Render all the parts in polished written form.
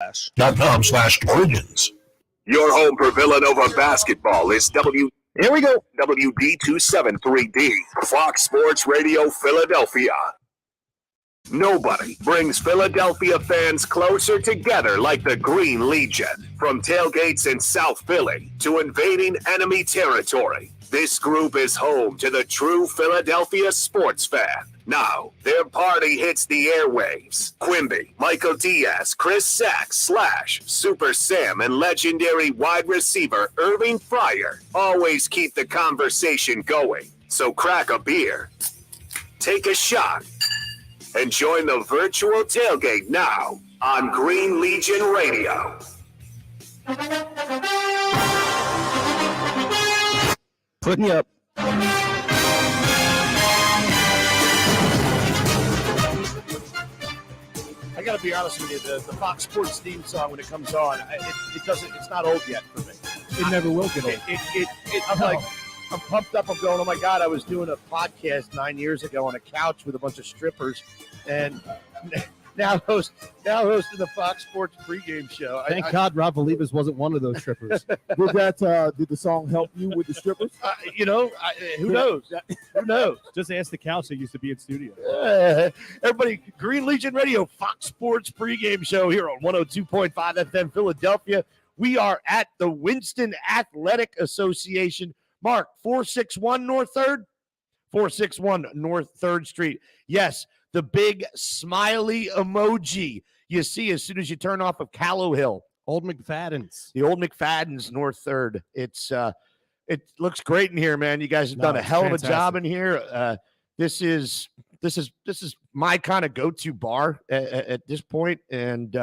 .com/origins. Your home for Villanova basketball is Here we go. WD273D, Fox Sports Radio Philadelphia. Nobody brings Philadelphia fans closer together like the Green Legion. From tailgates in South Philly to invading enemy territory, this group is home to the true Philadelphia sports fan. Now, their party hits the airwaves. Quimby, Michael Diaz, Chris Sachs, / Super Sam, and legendary wide receiver Irving Fryer always keep the conversation going. So crack a beer, take a shot, and join the virtual tailgate now on Green Legion Radio. Put me up. I got to be honest with you. The Fox Sports theme song, when it comes on, it's not old yet for me. It never will get old. I'm pumped up. I'm going, oh my God, I was doing a podcast 9 years ago on a couch with a bunch of strippers, and now hosting the Fox Sports pregame show. Thank God Rob Valivas wasn't one of those strippers. Did the song help you with the strippers? Who knows? Who knows? Just ask the couch that used to be in studio. Everybody, Green Legion Radio, Fox Sports pregame show here on 102.5 FM Philadelphia. We are at the Winston Athletic Association. Mark, 461 North 3rd? 461 North 3rd Street. Yes, the big smiley emoji you see as soon as you turn off of Callow Hill. Old McFadden's. The old McFadden's North 3rd. It looks great in here, man. You guys have done a hell of a job in here. This is my kind of go-to bar at this point. And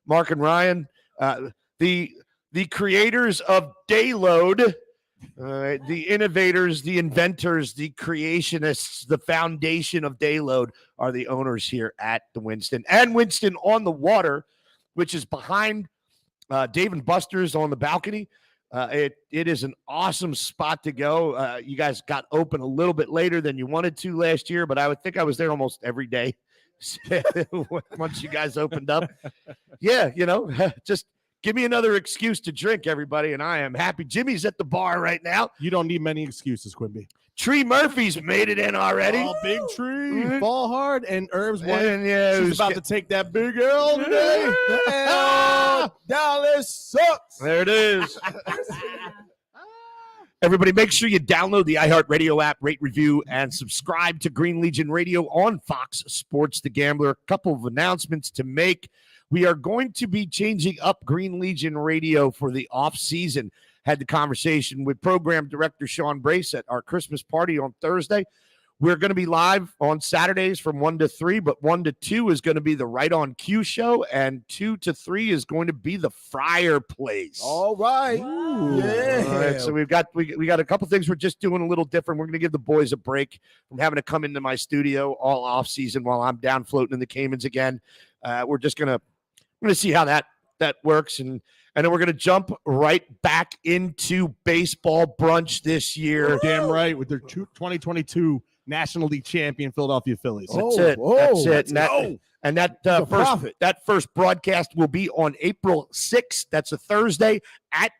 Mark and Ryan, the creators of Dayload, the innovators, the inventors, the creationists, the foundation of Dayload are the owners here at the Winston. And Winston on the Water, which is behind Dave and Buster's on the balcony. It is an awesome spot to go. You guys got open a little bit later than you wanted to last year, but I would think I was there almost every day once you guys opened up. Yeah, just give me another excuse to drink, everybody, and I am happy. Jimmy's at the bar right now. You don't need many excuses, Quimby. Tree Murphy's made it in already. Oh, big Tree. Mm-hmm. Ball hard. And Herb's wife, she's about to take that big L today. Dallas sucks. There it is. Everybody, make sure you download the iHeartRadio app, rate, review, and subscribe to Green Legion Radio on Fox Sports The Gambler. A couple of announcements to make. We are going to be changing up Green Legion Radio for the off-season. Had the conversation with program director Sean Brace at our Christmas party on Thursday. We're going to be live on Saturdays from 1 to 3, but 1 to 2 is going to be the Right on Cue show, and 2 to 3 is going to be the Fryer Place. All right. Yeah. All right, so we got a couple things we're just doing a little different. We're going to give the boys a break from having to come into my studio all off-season while I'm down floating in the Caymans again. We're just going to see how that works, and then we're going to jump right back into baseball brunch this year. Damn right, with their 2022 National League champion Philadelphia Phillies. That's it. And that first broadcast will be on April 6th. That's a Thursday at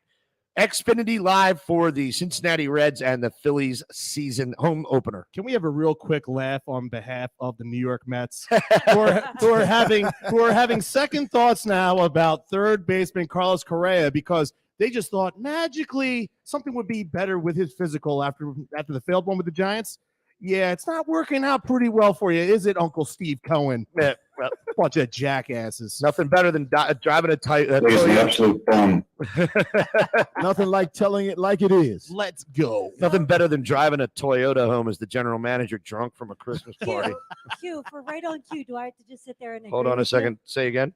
Xfinity Live for the Cincinnati Reds and the Phillies season home opener. Can we have a real quick laugh on behalf of the New York Mets who are having second thoughts now about third baseman Carlos Correa because they just thought magically something would be better with his physical after the failed one with the Giants? Yeah, it's not working out pretty well for you, is it, Uncle Steve Cohen? Yeah, well, bunch of jackasses. Nothing better than driving a Toyota. He's the absolute bum. Nothing like telling it like it is. Let's go. Nothing better than driving a Toyota home as the general manager drunk from a Christmas party. Q, for Right on Cue, do I have to just sit there and agree Hold on a second. Say again.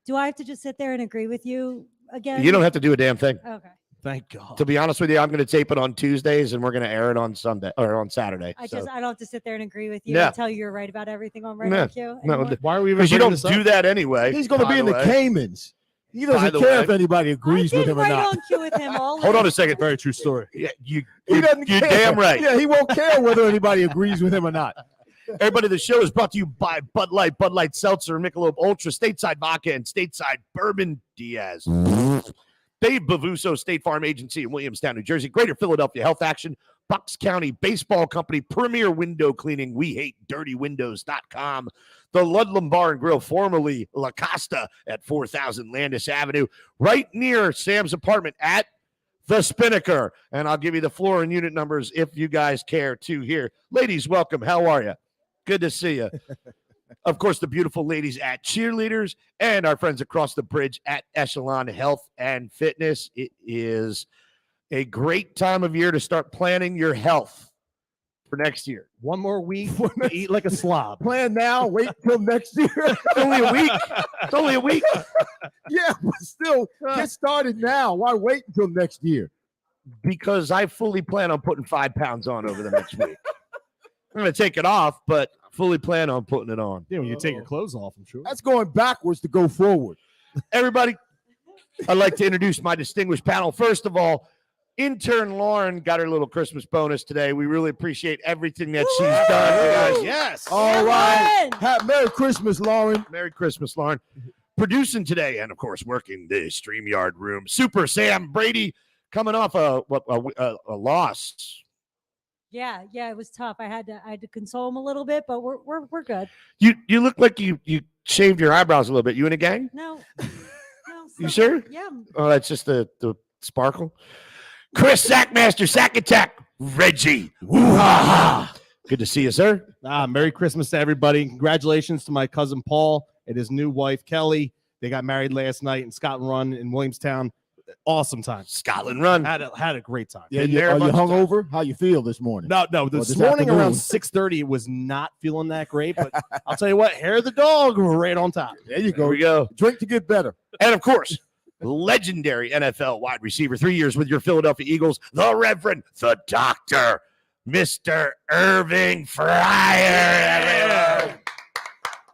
Do I have to just sit there and agree with you again? You don't have to do a damn thing. Okay. Thank God. To be honest with you, I'm going to tape it on Tuesdays and we're going to air it on Sunday or on Saturday. I don't have to sit there and agree with you and tell you you're right about everything on Right on Cue. No, why are we even? Because you don't do that anyway. He's going to be in the Caymans. He doesn't care if anybody agrees with him or not. Right on Cue with him all Hold on a second. Very true story. Yeah, he doesn't care. You're damn right. Yeah, he won't care whether anybody agrees with him or not. Everybody, the show is brought to you by Bud Light Seltzer, Michelob Ultra, Stateside Vodka, and Stateside Bourbon Diaz. Dave Bavuso, State Farm Agency in Williamstown, New Jersey. Greater Philadelphia Health Action, Bucks County Baseball Company, Premier Window Cleaning, WeHateDirtyWindows.com. The Ludlam Bar and Grill, formerly La Costa at 4000 Landis Avenue, right near Sam's apartment at The Spinnaker. And I'll give you the floor and unit numbers if you guys care to hear. Ladies, welcome. How are you? Good to see you. Of course, the beautiful ladies at Cheerleaders and our friends across the bridge at Echelon Health and Fitness. It is a great time of year to start planning your health for next year. One more week, eat like a slob. Plan now, wait till next year. It's only a week. It's only a week. Yeah, but still, get started now. Why wait until next year? Because I fully plan on putting 5 pounds on over the next week. I'm going to take it off, but fully plan on putting it on. Yeah, when you take your clothes off, I'm sure. That's going backwards to go forward. Everybody, I'd like to introduce my distinguished panel. First of all, intern Lauren got her little Christmas bonus today. We really appreciate everything that she's done, guys. Yes. All right. Merry Christmas, Lauren. Merry Christmas, Lauren. Producing today, and of course, working the StreamYard room. Super Sam Brady coming off a loss. Yeah, it was tough. I had to console him a little bit, but we're good. You look like you shaved your eyebrows a little bit. You in a gang? No. You sure? Yeah. Oh, that's just the sparkle. Chris Sackmaster, Sack Attack, Reggie. Woo-ha-ha. Good to see you, sir. Merry Christmas to everybody. Congratulations to my cousin Paul and his new wife, Kelly. They got married last night in Scotland Run in Williamstown. Awesome time. Scotland Run. Had a great time. Yeah, are you hungover? How you feel this morning? No. This morning afternoon? around 6:30, it was not feeling that great. But I'll tell you what, hair of the dog right on top. There you go. Here we go. Drink to get better. And of course, legendary NFL wide receiver, 3 years with your Philadelphia Eagles, the Reverend, the Doctor, Mr. Irving Fryer.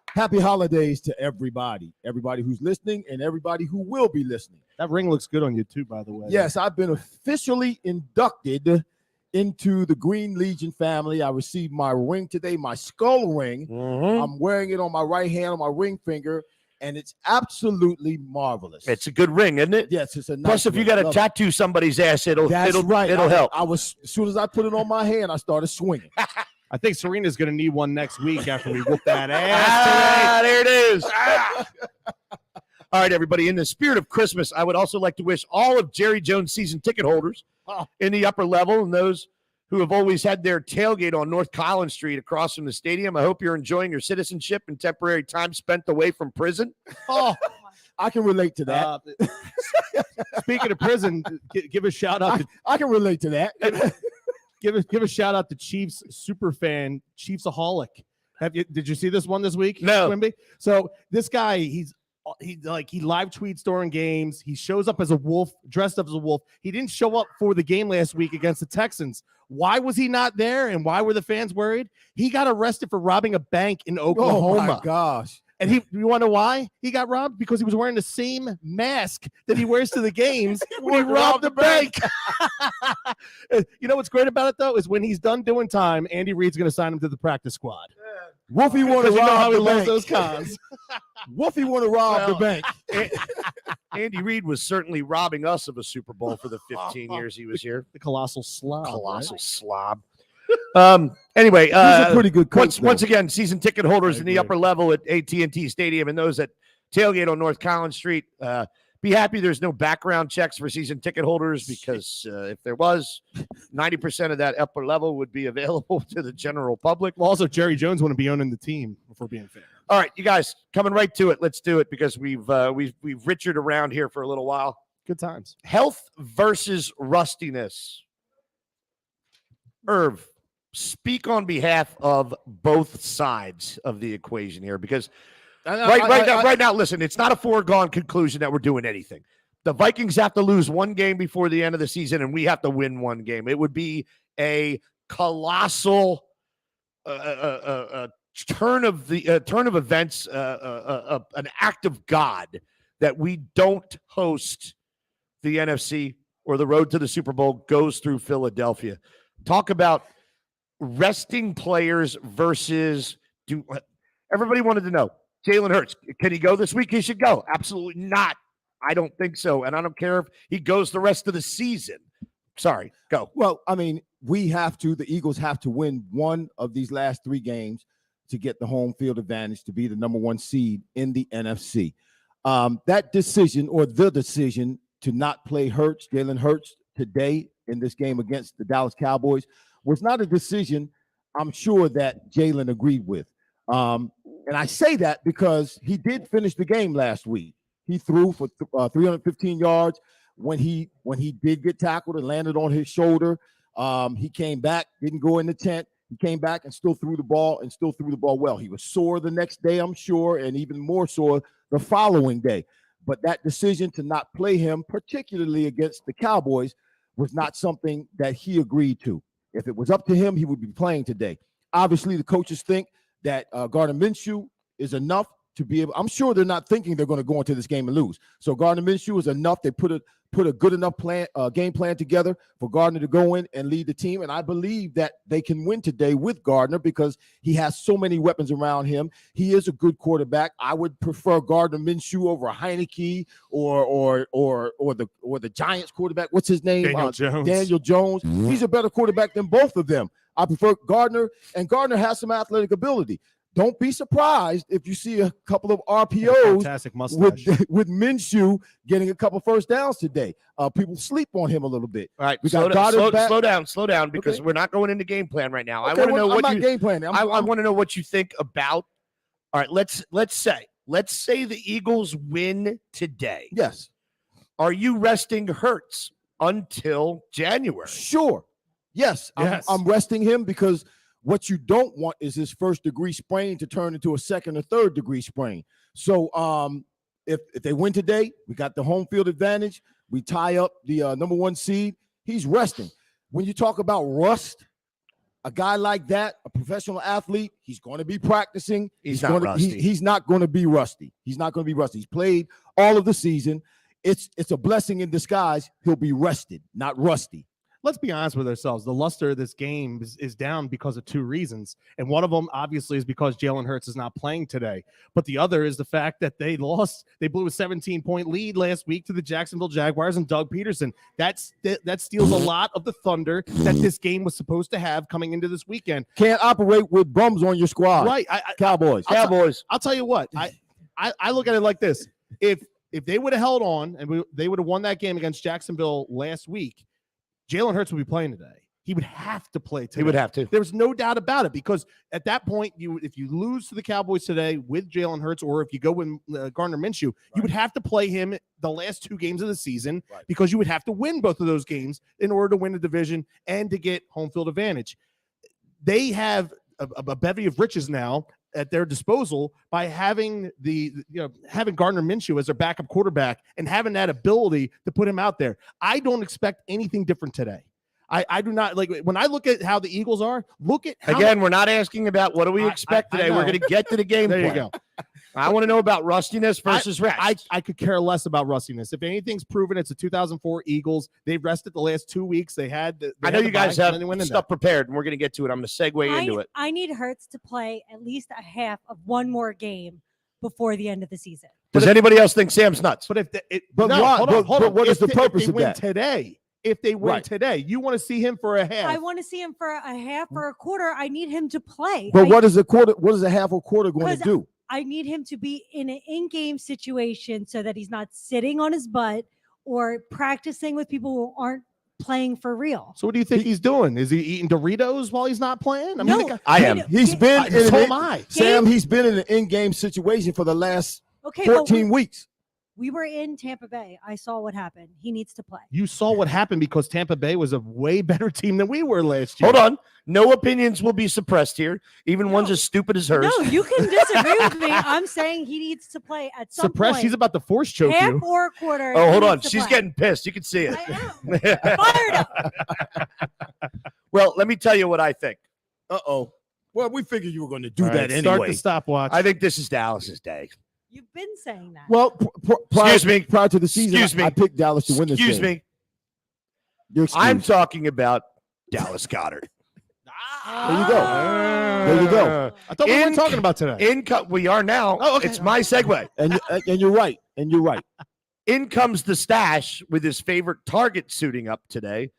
Happy holidays to everybody who's listening and everybody who will be listening. That ring looks good on you too, by the way. Yes, I've been officially inducted into the Green Legion family. I received my ring today, my skull ring. Mm-hmm. I'm wearing it on my right hand, on my ring finger, and it's absolutely marvelous. It's a good ring, isn't it? Yes, it's a nice Plus, if you got to tattoo somebody's ass, it'll right. It'll help. I was as soon as I put it on my hand, I started swinging. I think Serena's going to need one next week after we whoop that ass. There it is. All right, everybody. In the spirit of Christmas, I would also like to wish all of Jerry Jones season ticket holders in the upper level and those who have always had their tailgate on North Collins Street across from the stadium. I hope you're enjoying your citizenship and temporary time spent away from prison. Oh, I can relate to that. Speaking of prison, give a shout out. I can relate to that. Give a shout out to Chiefs super fan, Chiefsaholic. Did you see this one this week? No. Quimby? So this guy, he live tweets during games. He shows up as a wolf, dressed up as a wolf. He didn't show up for the game last week against the Texans. Why was he not there? And why were the fans worried? He got arrested for robbing a bank in Oklahoma. Oh my gosh. And you want to know why he got robbed? Because he was wearing the same mask that he wears to the games when he robbed the bank. You know what's great about it, though, is when he's done doing time, Andy Reid's going to sign him to the practice squad. Wolfie want to You know how rob he the loves bank. those cons. Wolfie want to rob the bank. Andy Reid was certainly robbing us of a Super Bowl for the 15 years he was here. The colossal slob. Colossal slob. Anyway, He's a pretty good coach. once again, season ticket holders in the upper level at AT&T Stadium and those at tailgate on North Collins Street, be happy there's no background checks for season ticket holders because if there was, 90% of that upper level would be available to the general public. Well, also, Jerry Jones wouldn't be owning the team if we're being fair. All right, you guys, coming right to it. Let's do it because we've Richard around here for a little while. Good times. Health versus rustiness. Irv, speak on behalf of both sides of the equation here because right now, listen, it's not a foregone conclusion that we're doing anything. The Vikings have to lose one game before the end of the season, and we have to win one game. It would be a colossal turn of events, an act of God that we don't host the NFC or the road to the Super Bowl goes through Philadelphia. Talk about resting players versus everybody wanted to know, Jalen Hurts, can he go this week? He should go. Absolutely not. I don't think so. And I don't care if he goes the rest of the season. Sorry, go. Well, I mean, the Eagles have to win one of these last 3 games to get the home field advantage to be the number 1 seed in the NFC. That decision, or the decision to not play Jalen Hurts today in this game against the Dallas Cowboys, was not a decision I'm sure that Jalen agreed with. And I say that because he did finish the game last week. He threw for 315 yards. When he did get tackled and landed on his shoulder, he came back, didn't go in the tent. He came back and still threw the ball well. He was sore the next day, I'm sure, and even more sore the following day. But that decision to not play him, particularly against the Cowboys, was not something that he agreed to. If it was up to him, he would be playing today. Obviously, the coaches think that Gardner Minshew is enough to be able. I'm sure they're not thinking they're going to go into this game and lose. So Gardner Minshew is enough. They put a good enough game plan together for Gardner to go in and lead the team. And I believe that they can win today with Gardner because he has so many weapons around him. He is a good quarterback. I would prefer Gardner Minshew over Heineke or the Giants quarterback. What's his name? Daniel Jones. He's a better quarterback than both of them. I prefer Gardner, and Gardner has some athletic ability. Don't be surprised if you see a couple of RPOs with Minshew getting a couple first downs today. People sleep on him a little bit. All right, we slow down, because Okay. we're not going into game plan right now. Okay, I want to know what I'm you not game planning. I want to know what you think about. All right, let's say the Eagles win today. Yes. Are you resting Hurts until January? Sure. Yes. I'm resting him because what you don't want is his first-degree sprain to turn into a second or third-degree sprain. So if they win today, we got the home field advantage. We tie up the number 1 seed. He's resting. When you talk about rust, a guy like that, a professional athlete, he's going to be practicing. He's not rusty. He's not going to be rusty. He's not going to be rusty. He's played all of the season. It's a blessing in disguise. He'll be rested, not rusty. Let's be honest with ourselves. The luster of this game is down because of 2 reasons. And one of them, obviously, is because Jalen Hurts is not playing today. But the other is the fact that they blew a 17-point lead last week to the Jacksonville Jaguars and Doug Peterson. That steals a lot of the thunder that this game was supposed to have coming into this weekend. Can't operate with bums on your squad. Right. Cowboys. I'll tell you what. I look at it like this. If they would have held on and they would have won that game against Jacksonville last week, Jalen Hurts would be playing today. He would have to play today. He would have to. There's no doubt about it, because at that point, if you lose to the Cowboys today with Jalen Hurts, or if you go with Gardner Minshew, you would have to play him the last 2 games of the season, because you would have to win both of those games in order to win the division and to get home field advantage. They have a bevy of riches now at their disposal by having having Gardner Minshew as their backup quarterback and having that ability to put him out there. I don't expect anything different today. I do not, like, when I look at how the Eagles are, look at how we're not asking about what do we expect today. We're going to get to the game there plan. You go. I want to know about rustiness versus rest. I could care less about rustiness. If anything's proven, it's a 2004 Eagles. They've rested the last 2 weeks. I know you guys have stuff prepared, and we're going to get to it. I'm going to segue into it. I need Hurts to play at least a half of one more game before the end of the season. Does anybody else think Sam's nuts? But hold on. What is the purpose of that? Today. If they win today, you want to see him for a half. I want to see him for a half or a quarter. I need him to play. But what is a quarter? What is a half or quarter going to do? I need him to be in an in-game situation so that he's not sitting on his butt or practicing with people who aren't playing for real. So what do you think he's doing? Is he eating Doritos while he's not playing? I am. He's been Sam, he's been in an in-game situation for the last 14 weeks. We were in Tampa Bay. I saw what happened. He needs to play. You saw what happened because Tampa Bay was a way better team than we were last year. Hold on. No opinions will be suppressed here, even ones as stupid as hers. No, you can disagree with me. I'm saying he needs to play at some point. He's about to force choke half you. or a quarter. Oh, hold on. She's getting pissed. You can see it. I am. Fired up. Well, let me tell you what I think. Uh-oh. Well, we figured you were going to do All that right, anyway. Start the stopwatch. I think this is Dallas's day. You've been saying that. Well, prior to the season, I picked Dallas to win this game. Excuse me. I'm talking about Dallas Goedert. There you go. There you go. I thought we weren't talking about today. We are now. Oh, okay. It's my segue. And you're right. And you're right. In comes the stash with his favorite target suiting up today.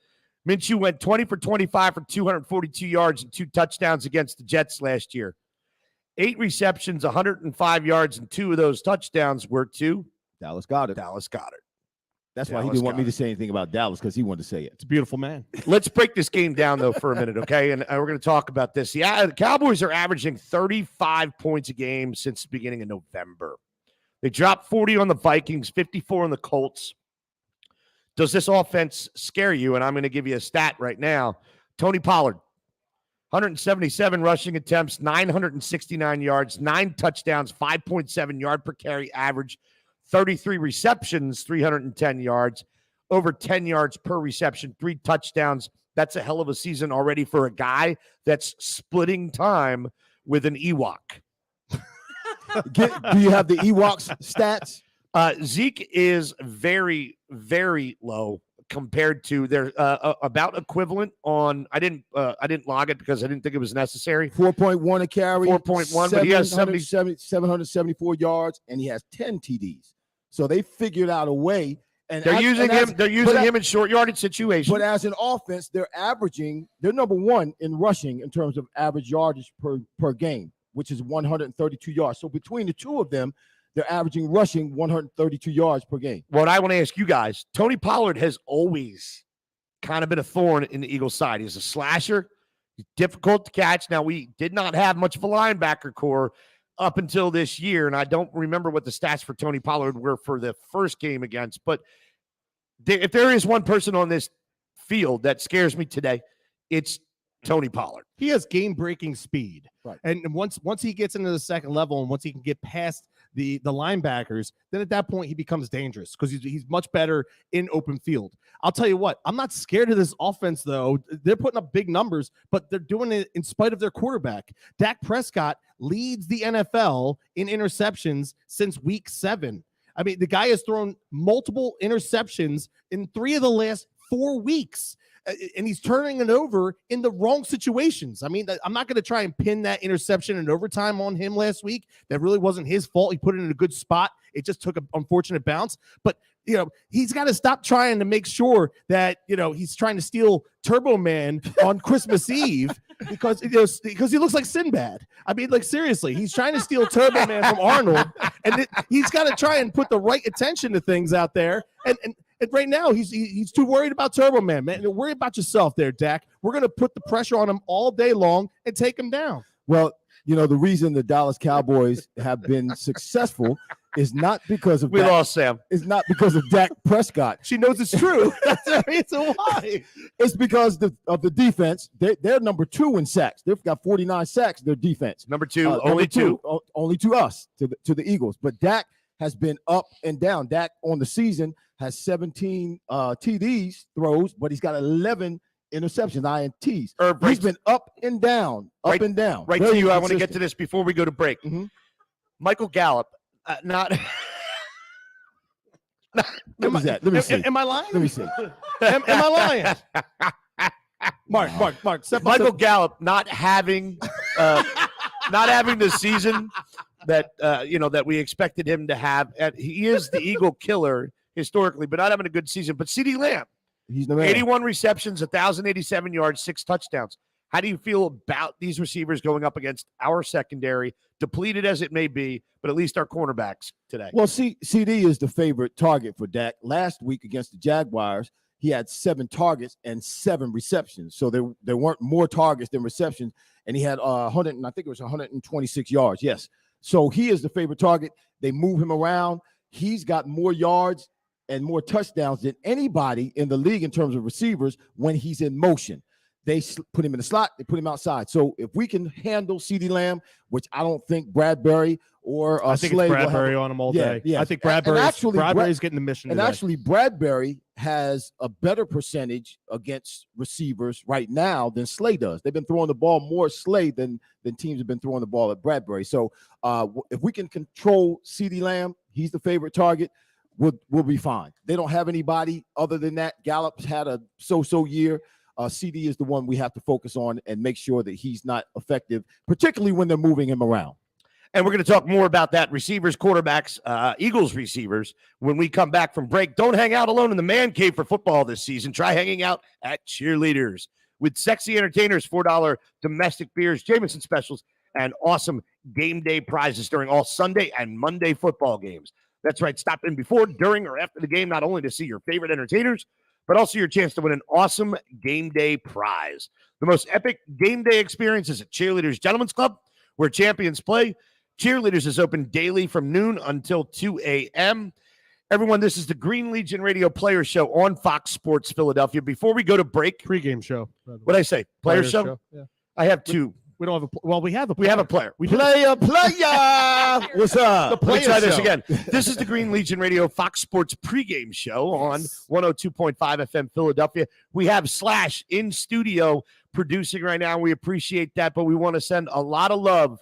Minshew went 20 for 25 for 242 yards and 2 touchdowns against the Jets last year. 8 receptions, 105 yards, and 2 of those touchdowns were to Dallas Goedert. That's why he didn't want me to say anything about Dallas, because he wanted to say it. It's a beautiful man. Let's break this game down, though, for a minute, okay? And we're going to talk about this. Yeah, the Cowboys are averaging 35 points a game since the beginning of November. They dropped 40 on the Vikings, 54 on the Colts. Does this offense scare you? And I'm going to give you a stat right now. Tony Pollard, 177 rushing attempts, 969 yards, 9 touchdowns, 5.7 yard per carry average, 33 receptions, 310 yards, over 10 yards per reception, 3 touchdowns. That's a hell of a season already for a guy that's splitting time with an Ewok. Do you have the Ewoks stats? Zeke is very, very low compared to their about equivalent on. I didn't log it because I didn't think it was necessary. 4.1 a carry, 4.1, but he has 774 yards, and he has 10 TDs. So they figured out a way. And they're using him in short yardage situations. But as an offense, they're number 1 in rushing in terms of average yardage per game, which is 132 yards. So between the two of them, they're averaging rushing 132 yards per game. What I want to ask you guys, Tony Pollard has always kind of been a thorn in the Eagles' side. He's a slasher. He's difficult to catch. Now, we did not have much of a linebacker core up until this year, and I don't remember what the stats for Tony Pollard were for the first game against. But if there is one person on this field that scares me today, it's Tony Pollard. He has game-breaking speed. Right. And once he gets into the second level and once he can get past the linebackers, then at that point he becomes dangerous because he's much better in open field. I'll tell you what, I'm not scared of this offense, though. They're putting up big numbers, but they're doing it in spite of their quarterback. Dak Prescott leads the NFL in interceptions since week 7. I mean, the guy has thrown multiple interceptions in 3 of the last 4 weeks. And he's turning it over in the wrong situations. I mean, I'm not going to try and pin that interception in overtime on him last week. That really wasn't his fault. He put it in a good spot. It just took an unfortunate bounce. But, he's got to stop trying to make sure that, he's trying to steal Turbo Man on Christmas Eve because he looks like Sinbad. I mean, like, seriously, he's trying to steal Turbo Man from Arnold. And he's got to try and put the right attention to things out there. And right now, he's too worried about Turbo Man, man. Worry about yourself there, Dak. We're going to put the pressure on him all day long and take him down. Well, the reason the Dallas Cowboys have been successful is not because of lost Sam. It's not because of Dak Prescott. She knows it's true. That's the reason why. It's because of the defense. They're number 2 in sacks. They've got 49 sacks. Their defense. Number 2, only two. Only to us, to the Eagles. But Dak has been up and down. Dak on the season has 17 TDs throws, but he's got 11 interceptions, INTs. He's been up and down, and down. Right Very to you. I consistent. want to get to this before we go to break. Mm-hmm. Michael Gallup, not. What was that? Let me see. Am I lying? Let me see. Am I lying? Mark. Michael Gallup not having the season that that we expected him to have. And he is the Eagle killer historically, but not having a good season. But CeeDee Lamb, he's the man. 81 receptions, 1,087 yards, 6 touchdowns. How do you feel about these receivers going up against our secondary, depleted as it may be, but at least our cornerbacks today? Well, CD is the favorite target for Dak. Last week against the Jaguars, he had 7 targets and 7 receptions. So there weren't more targets than receptions, and he had 126 yards. Yes. So he is the favorite target. They move him around. He's got more yards and more touchdowns than anybody in the league in terms of receivers when he's in motion. They put him in the slot. They put him outside. So if we can handle CeeDee Lamb, which I don't think Bradbury or I think Slade it's Bradbury on him all day. Yeah. I think Bradbury's getting the mission today. Actually, Bradbury has a better percentage against receivers right now than Slade does. They've been throwing the ball more Slade than teams have been throwing the ball at Bradbury. So if we can control CeeDee Lamb, he's the favorite target. We'll be fine. They don't have anybody other than that. Gallup's had a so-so year. CD is the one we have to focus on and make sure that he's not effective, particularly when they're moving him around. And we're going to talk more about that, receivers, quarterbacks, Eagles receivers, when we come back from break. Don't hang out alone in the man cave for football this season. Try hanging out at Cheerleaders. With sexy entertainers, $4 domestic beers, Jameson specials, and awesome game day prizes during all Sunday and Monday football games. That's right. Stop in before, during, or after the game, not only to see your favorite entertainers, but also your chance to win an awesome game day prize. The most epic game day experience is at Cheerleaders Gentlemen's Club, where champions play. Cheerleaders is open daily from noon until 2 a.m. Everyone, this is the Green Legion Radio Player Show on Fox Sports Philadelphia. Before we go to break, Pregame show. What did I say? Player show? Yeah. I have two. We don't have a. Well, we have a. We have a player. Player. What's up? Let me try this again. This is the Green Legion Radio Fox Sports pregame show on 102.5 FM Philadelphia. We have Slash in studio producing right now. We appreciate that, but we want to send a lot of love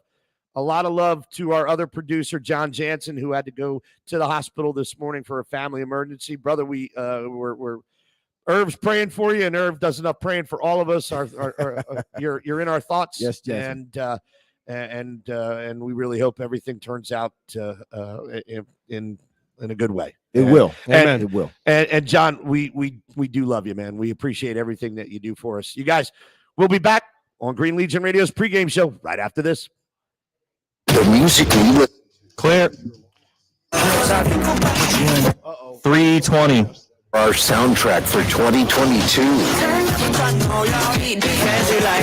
to our other producer, John Jansen, who had to go to the hospital this morning for a family emergency. Brother, we're Irv's praying for you, and Irv does enough praying for all of us. You're in our thoughts. Yes, Jansen. And we really hope everything turns out in a good way. It will. And it will. And John, we do love you, man. We appreciate everything that you do for us. You guys, we'll be back on Green Legion Radio's pregame show right after this. The music we listen. Clear. 320. Our soundtrack for 2022.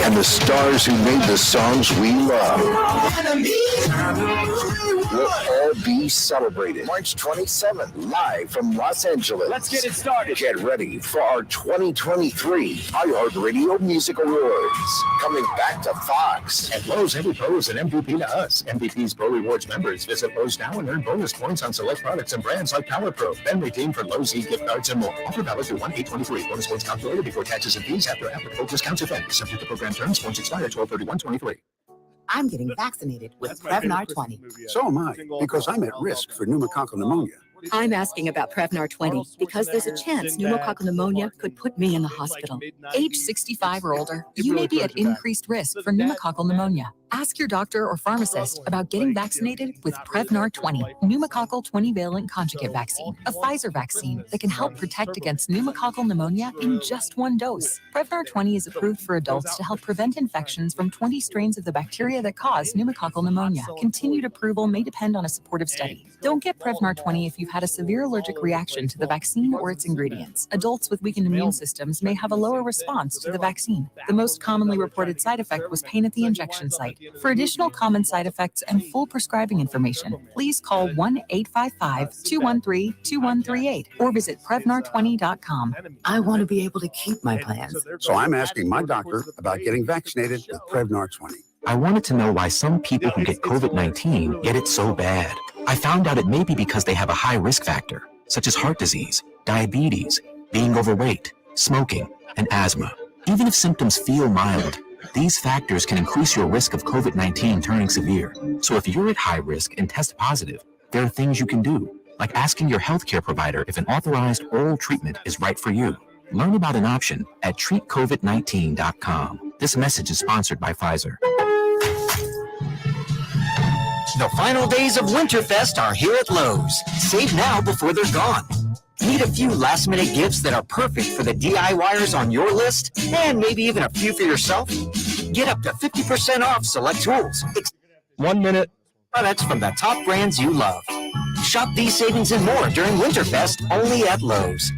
And the stars who made the songs we love will all be celebrated March 27th, live from Los Angeles. Let's get it started. Get ready for our 2023 iHeartRadio Music Awards. Coming back to Fox. At Lowe's, every pro is an MVP to us. MVP's Pro Rewards members visit Lowe's now and earn bonus points on select products and brands like Power Pro. Then redeem for Lowe's e-gift cards and more. Offer valid through 1/8/23. Bonus points calculated before taxes and fees after applicable discounts effect. Subject to program terms. Points expire 12/31/23. I'm getting vaccinated with Prevnar 20. So am I, because I'm at risk for pneumococcal pneumonia. I'm asking about Prevnar 20 because there's a chance pneumococcal pneumonia could put me in the hospital. Age 65 or older, you may be at increased risk for pneumococcal pneumonia. Ask your doctor or pharmacist about getting vaccinated with Prevnar 20, pneumococcal 20-valent conjugate vaccine, a Pfizer vaccine that can help protect against pneumococcal pneumonia in just one dose. Prevnar 20 is approved for adults to help prevent infections from 20 strains of the bacteria that cause pneumococcal pneumonia. Continued approval may depend on a supportive study. Don't get Prevnar 20 if you've had a severe allergic reaction to the vaccine or its ingredients. Adults with weakened immune systems may have a lower response to the vaccine. The most commonly reported side effect was pain at the injection site. For additional common side effects and full prescribing information, please call 1-855-213-2138 or visit Prevnar20.com. I want to be able to keep my plans. So I'm asking my doctor about getting vaccinated with Prevnar 20. I wanted to know why some people who get COVID-19 get it so bad. I found out it may be because they have a high risk factor, such as heart disease, diabetes, being overweight, smoking, and asthma. Even if symptoms feel mild, these factors can increase your risk of COVID-19 turning severe. So if you're at high risk and test positive, there are things you can do, like asking your healthcare provider if an authorized oral treatment is right for you. Learn about an option at treatcovid19.com. This message is sponsored by Pfizer. The final days of Winterfest are here at Lowe's. Save now before they're gone. Need a few last-minute gifts that are perfect for the DIYers on your list? And maybe even a few for yourself? Get up to 50% off select tools. 1 minute. Products from the top brands you love. Shop these savings and more during Winterfest only at Lowe's.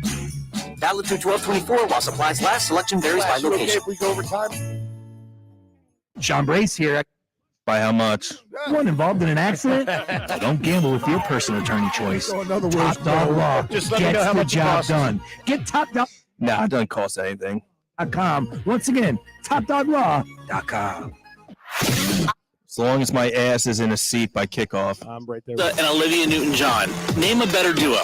Valid through 12/24 while supplies last. Selection varies by location. If we go over time. Sean Brace here. By how much? One involved in an accident? Don't gamble with your personal attorney choice. So in other words, Top Dog Law Just let me know gets how the much it job costs. done. Get Top Dog. Nah, it doesn't cost anything. .com. Once again, TopDogLaw.com. As long as my ass is in a seat by kickoff. I'm right there. And Olivia Newton-John. Name a better duo.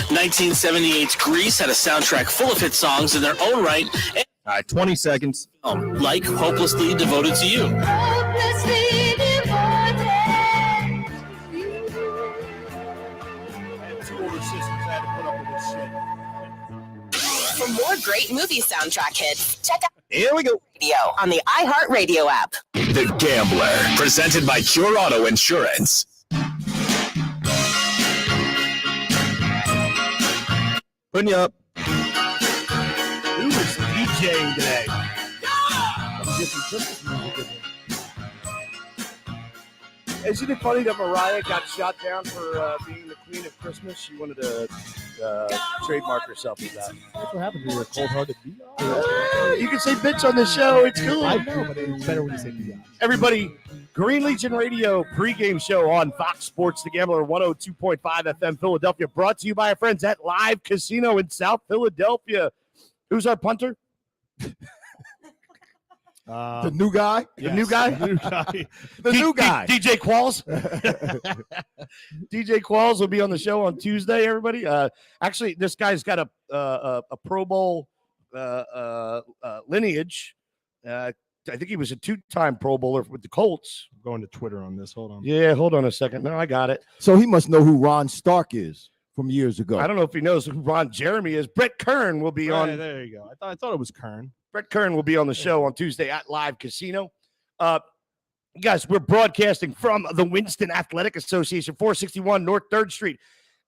1978's Grease had a soundtrack full of hit songs in their own right. All right, 20 seconds. Like Hopelessly Devoted to You. For more great movie soundtrack hits, check out Here we go. On the iHeartRadio app. The Gambler, presented by Cure Auto Insurance. Putting you up. Who is DJing today? Isn't it funny that Mariah got shot down for being the queen of Christmas? She wanted to trademark herself as that. That's what happens when you're a cold-hearted You can say bitch on the show. It's cool. I know, but it's better when you say biatch. Everybody, Green Legion Radio pregame show on Fox Sports The Gambler 102.5 FM Philadelphia, brought to you by our friends at Live Casino in South Philadelphia. Who's our punter? The new guy? The new guy? The new guy. DJ Qualls. DJ Qualls will be on the show on Tuesday, everybody. Actually, this guy's got a Pro Bowl lineage. I think he was a two-time Pro Bowler with the Colts. I'm going to Twitter on this. Hold on. Yeah, hold on a second. No, I got it. So he must know who Ron Stark is from years ago. I don't know if he knows who Ron Jeremy is. Brett Kern will be on. There you go. I thought it was Kern. Brett Kern will be on the show on Tuesday at Live Casino. Guys, we're broadcasting from the Winston Athletic Association, 461 North 3rd Street.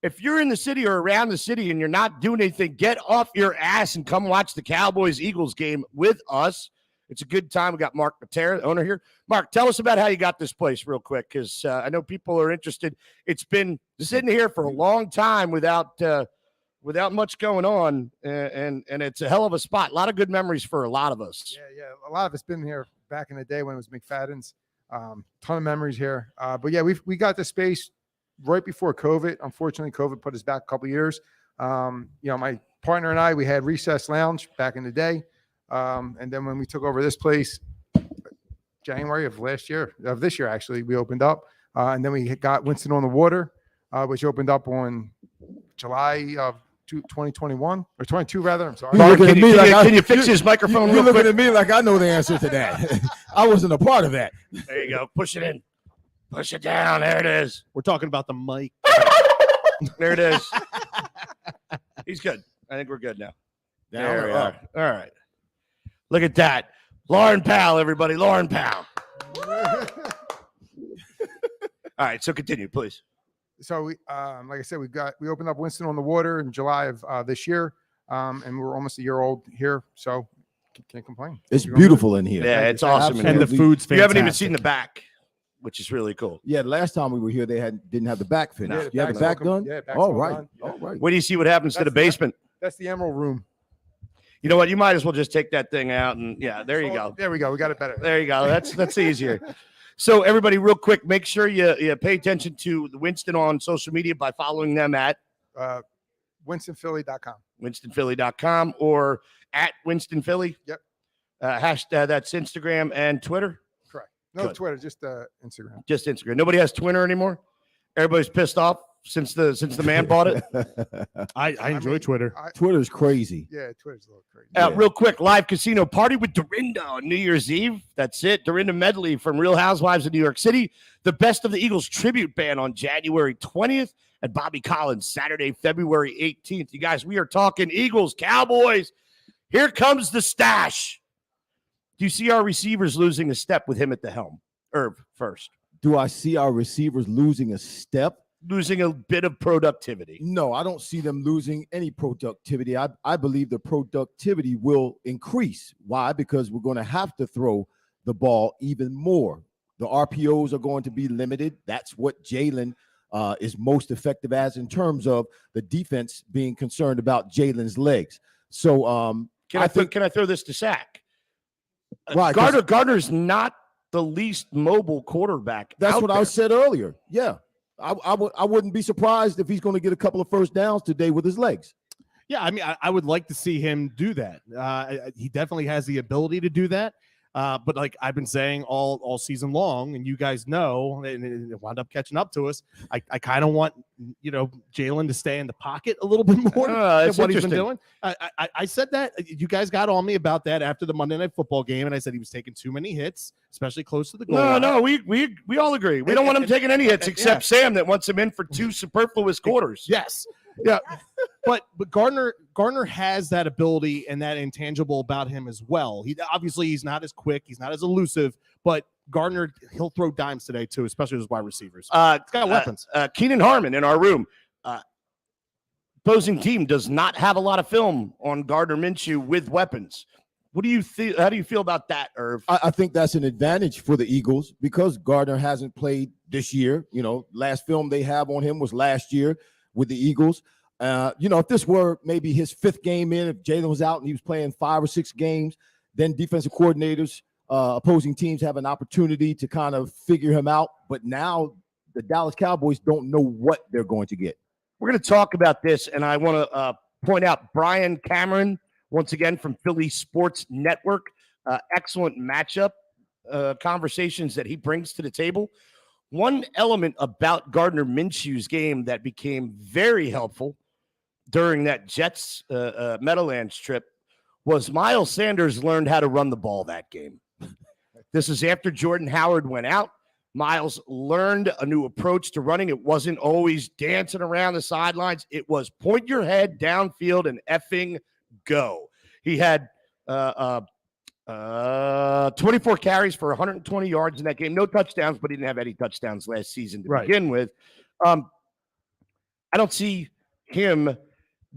If you're in the city or around the city and you're not doing anything, get off your ass and come watch the Cowboys-Eagles game with us. It's a good time. We got Mark Matera, the owner here. Mark, tell us about how you got this place real quick, because I know people are interested. It's been sitting here for a long time without much going on, and it's a hell of a spot. A lot of good memories for a lot of us. Yeah. A lot of us been here back in the day when it was McFadden's. Ton of memories here. But yeah, we got the space right before COVID. Unfortunately, COVID put us back a couple years. My partner and I, we had Recess Lounge back in the day. And then when we took over this place, January of this year, actually, we opened up. And then we got Winston on the Water, which opened up on July of 2021 or 22 rather. I'm sorry. Can you fix his microphone You're real looking quick? at me like I know the answer to that. I wasn't a part of that. There you go. Push it in. Push it down. There it is. We're talking about the mic. There it is. He's good. I think we're good now. There we are. All right. Look at that. Lauren Powell, everybody. Lauren Powell. All right. So continue, please. So we, like I said, we opened up Winston on the Water in July of this year, and we're almost a year old here, so can't complain. It's beautiful in here. Yeah, it's awesome. And the food's fantastic. You haven't even seen the back, which is really cool. Yeah, last time we were here, they didn't have the back finished. You have the back done? Yeah, back's all all right. done. Yeah. All right. Wait do you see what happens to the basement? That's the Emerald Room. You know what? You might as well just take that thing out and there you go. There we go. We got it better. There you go. That's easier. So everybody, real quick, make sure you pay attention to the Winston on social media by following them at WinstonPhilly.com. WinstonPhilly.com or at WinstonPhilly. Yep. Hashtag that's Instagram and Twitter. Correct. No Good. Twitter, just Instagram. Just Instagram. Nobody has Twitter anymore. Everybody's pissed off since the man bought it. I enjoy Twitter. Twitter's crazy. Yeah, Twitter's a little crazy. Real quick, Live Casino party with Dorinda on New Year's Eve. That's it. Dorinda medley from Real Housewives of New York City. The Best of the Eagles tribute band on January 20th. And Bobby Collins Saturday, February 18th. You guys, we are talking Eagles, Cowboys. Here comes the stash. Do you see our receivers losing a step with him at the helm? Irv first. Do I see our receivers losing a step? Losing a bit of productivity. No, I don't see them losing any productivity. I believe the productivity will increase. Why? Because we're going to have to throw the ball even more. The RPOs are going to be limited. That's what Jalen is most effective as in terms of the defense being concerned about Jalen's legs. So can I throw this to Sack? Right, Gardner's not the least mobile quarterback. That's what there. I said earlier. Yeah. I wouldn't be surprised if he's going to get a couple of first downs today with his legs. Yeah, I mean, I would like to see him do that. He definitely has the ability to do that. But like I've been saying all season long, and you guys know, and it wound up catching up to us. I kind of want Jalen to stay in the pocket a little bit more than what he's been doing. I said that you guys got on me about that after the Monday Night Football game, and I said he was taking too many hits, especially close to the goal line. No, we all agree. We don't want him taking any hits except Sam that wants him in for 2 superfluous quarters. Yes. Yeah. but Gardner has that ability and that intangible about him as well. He's not as quick, he's not as elusive, but Gardner, he'll throw dimes today too, especially as wide receivers. He's got weapons. Keenan Harmon in our room. Opposing team does not have a lot of film on Gardner Minshew with weapons. What do you think? How do you feel about that, Irv? I think that's an advantage for the Eagles because Gardner hasn't played this year. Last film they have on him was last year with the Eagles. If this were maybe his 5th game in, if Jalen was out and he was playing 5 or 6 games, then defensive coordinators, opposing teams have an opportunity to kind of figure him out. But now the Dallas Cowboys don't know what they're going to get. We're going to talk about this, and I want to point out Brian Cameron, once again from Philly Sports Network. Excellent matchup conversations that he brings to the table. One element about Gardner Minshew's game that became very helpful during that Jets Meadowlands trip was Miles Sanders learned how to run the ball that game. This is after Jordan Howard went out. Miles learned a new approach to running. It wasn't always dancing around the sidelines. It was point your head downfield and effing go. He had 24 carries for 120 yards in that game. No touchdowns, but he didn't have any touchdowns last season to begin with. I don't see him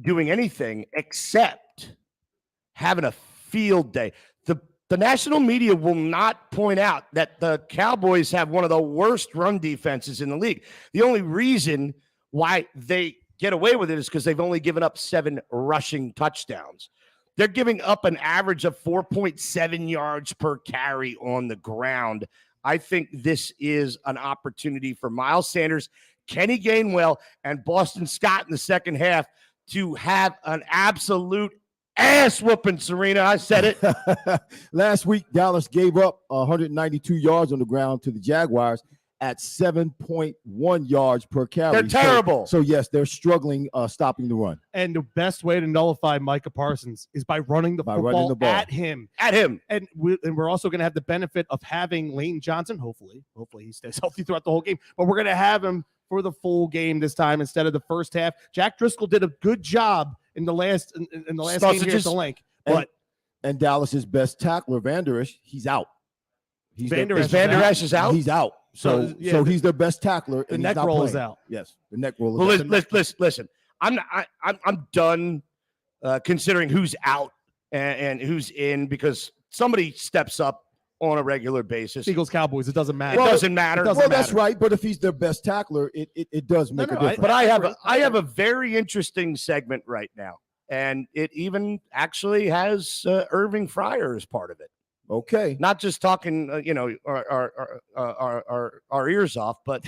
doing anything except having a field day. The national media will not point out that the Cowboys have one of the worst run defenses in the league. The only reason why they get away with it is because they've only given up 7 rushing touchdowns. They're giving up an average of 4.7 yards per carry on the ground. I think this is an opportunity for Miles Sanders, Kenny Gainwell, and Boston Scott in the second half to have an absolute ass whooping, Serena. I said it. Last week, Dallas gave up 192 yards on the ground to the Jaguars at 7.1 yards per carry. They're terrible. So yes, they're struggling stopping the run. And the best way to nullify Micah Parsons is by running the ball at him. At him. And we're also going to have the benefit of having Lane Johnson. Hopefully he stays healthy throughout the whole game. But we're going to have him for the full game this time instead of the first half. Jack Driscoll did a good job in the last game here at the link. And Dallas's best tackler, Van Der Esch, he's out. Van Der Esch is out? He's out. So he's their best tackler. The neck roll is out. Yes, the neck roll is out. Listen. I'm done considering who's out and who's in because somebody steps up on a regular basis. Eagles, Cowboys, it doesn't matter. It doesn't matter. That's right. But if he's their best tackler, it does make a difference. But I have a very interesting segment right now, and it even actually has Irving Fryer as part of it. Okay, not just talking, our ears off, but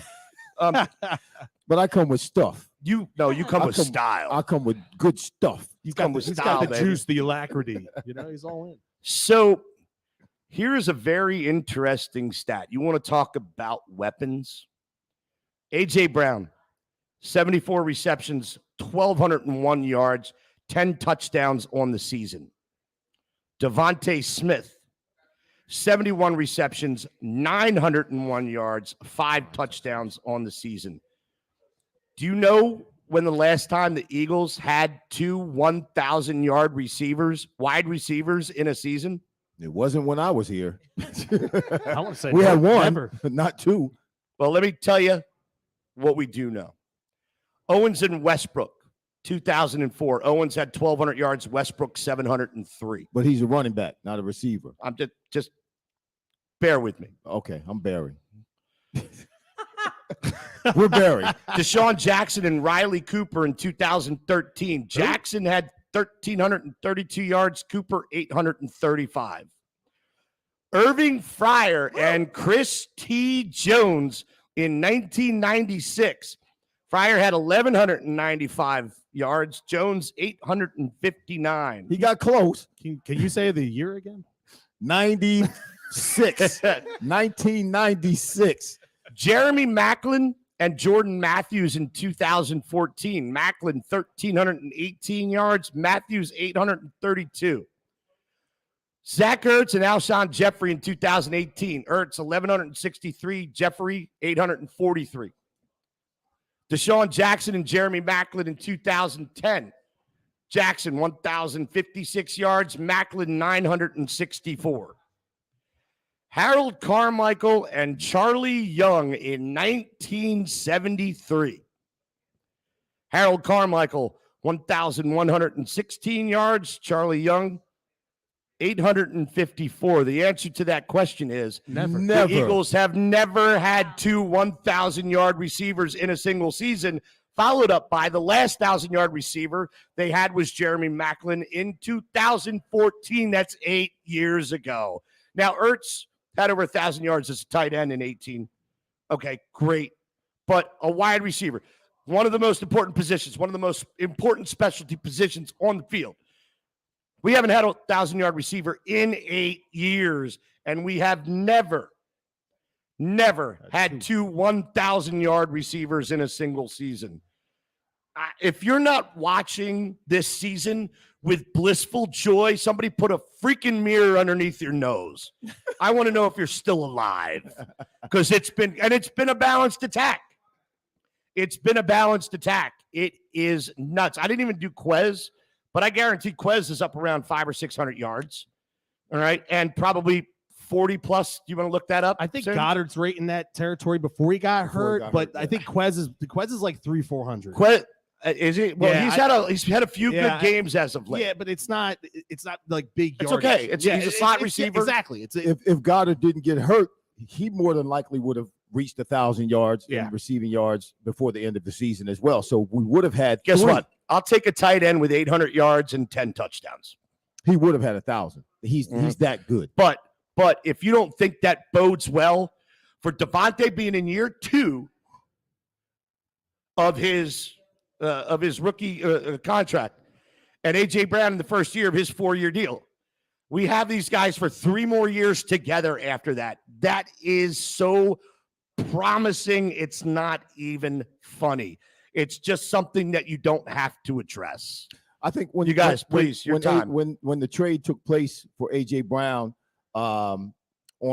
but I come with stuff. You come with style. I come with good stuff. He's got the juice, the alacrity. He's all in. So here's a very interesting stat. You want to talk about weapons? A.J. Brown, 74 receptions, 1,201 yards, 10 touchdowns on the season. Devontae Smith, 71 receptions, 901 yards, 5 touchdowns on the season. Do you know when the last time the Eagles had 2 1,000-yard wide receivers in a season? It wasn't when I was here. I want to say we had one, but not 2. Well, let me tell you what we do know. Owens and Westbrook, 2004. Owens had 1,200 yards. Westbrook, 703. But he's a running back, not a receiver. I'm just bear with me. Okay, I'm bearing. We're bearing. Deshaun Jackson and Riley Cooper in 2013. Jackson had 1,332 yards. Cooper, 835. Irving Fryer and Chris T. Jones in 1996. Fryer had 1,195 yards. Jones, 859. He got close. Can you say the year again? 96. 1996. Jeremy Maclin and Jordan Matthews in 2014. Maclin, 1,318 yards. Matthews, 832. Zach Ertz and Alshon Jeffrey in 2018. Ertz, 1,163. Jeffrey, 843. Deshaun Jackson and Jeremy Maclin in 2010. Jackson, 1,056 yards. Macklin, 964. Harold Carmichael and Charlie Young in 1973. Harold Carmichael, 1,116 yards. Charlie Young, 854. The answer to that question is Never. The Eagles have never had two 1,000-yard receivers in a single season, followed up by the last 1,000-yard receiver they had was Jeremy Macklin in 2014. That's 8 years ago. Now, Ertz had over 1,000 yards as a tight end in 18. Okay, great. But a wide receiver, one of the most important positions, one of the most important specialty positions on the field. We haven't had a 1,000-yard receiver in 8 years, and we have never had two 1,000-yard receivers in a single season. If you're not watching this season with blissful joy, somebody put a freaking mirror underneath your nose. I want to know if you're still alive, because it's been a balanced attack. It's been a balanced attack. It is nuts. I didn't even do Quez, but I guarantee Quez is up around 500 or 600 yards. All right. And probably 40 plus. Do you want to look that up? I think Sam? Goddard's right in that territory before he got hurt, I think Quez is like 300-400. Quez, is he? Well, Yeah, he's had a few good games as of late. Yeah, but it's not like big It's yardage. okay. He's a slot receiver. Exactly. If Goddard didn't get hurt, he more than likely would have reached 1,000 yards in receiving yards before the end of the season as well. So we would have had. Guess what? I'll take a tight end with 800 yards and 10 touchdowns. He would have had 1,000. He's that good. But if you don't think that bodes well for Devontae being in year 2 of his rookie contract and A.J. Brown in the first year of his 4-year deal, we have these guys for 3 more years together after that. That is so promising. It's not even funny. It's just something that you don't have to address. I think when you guys, please, your time. When the trade took place for A.J. Brown on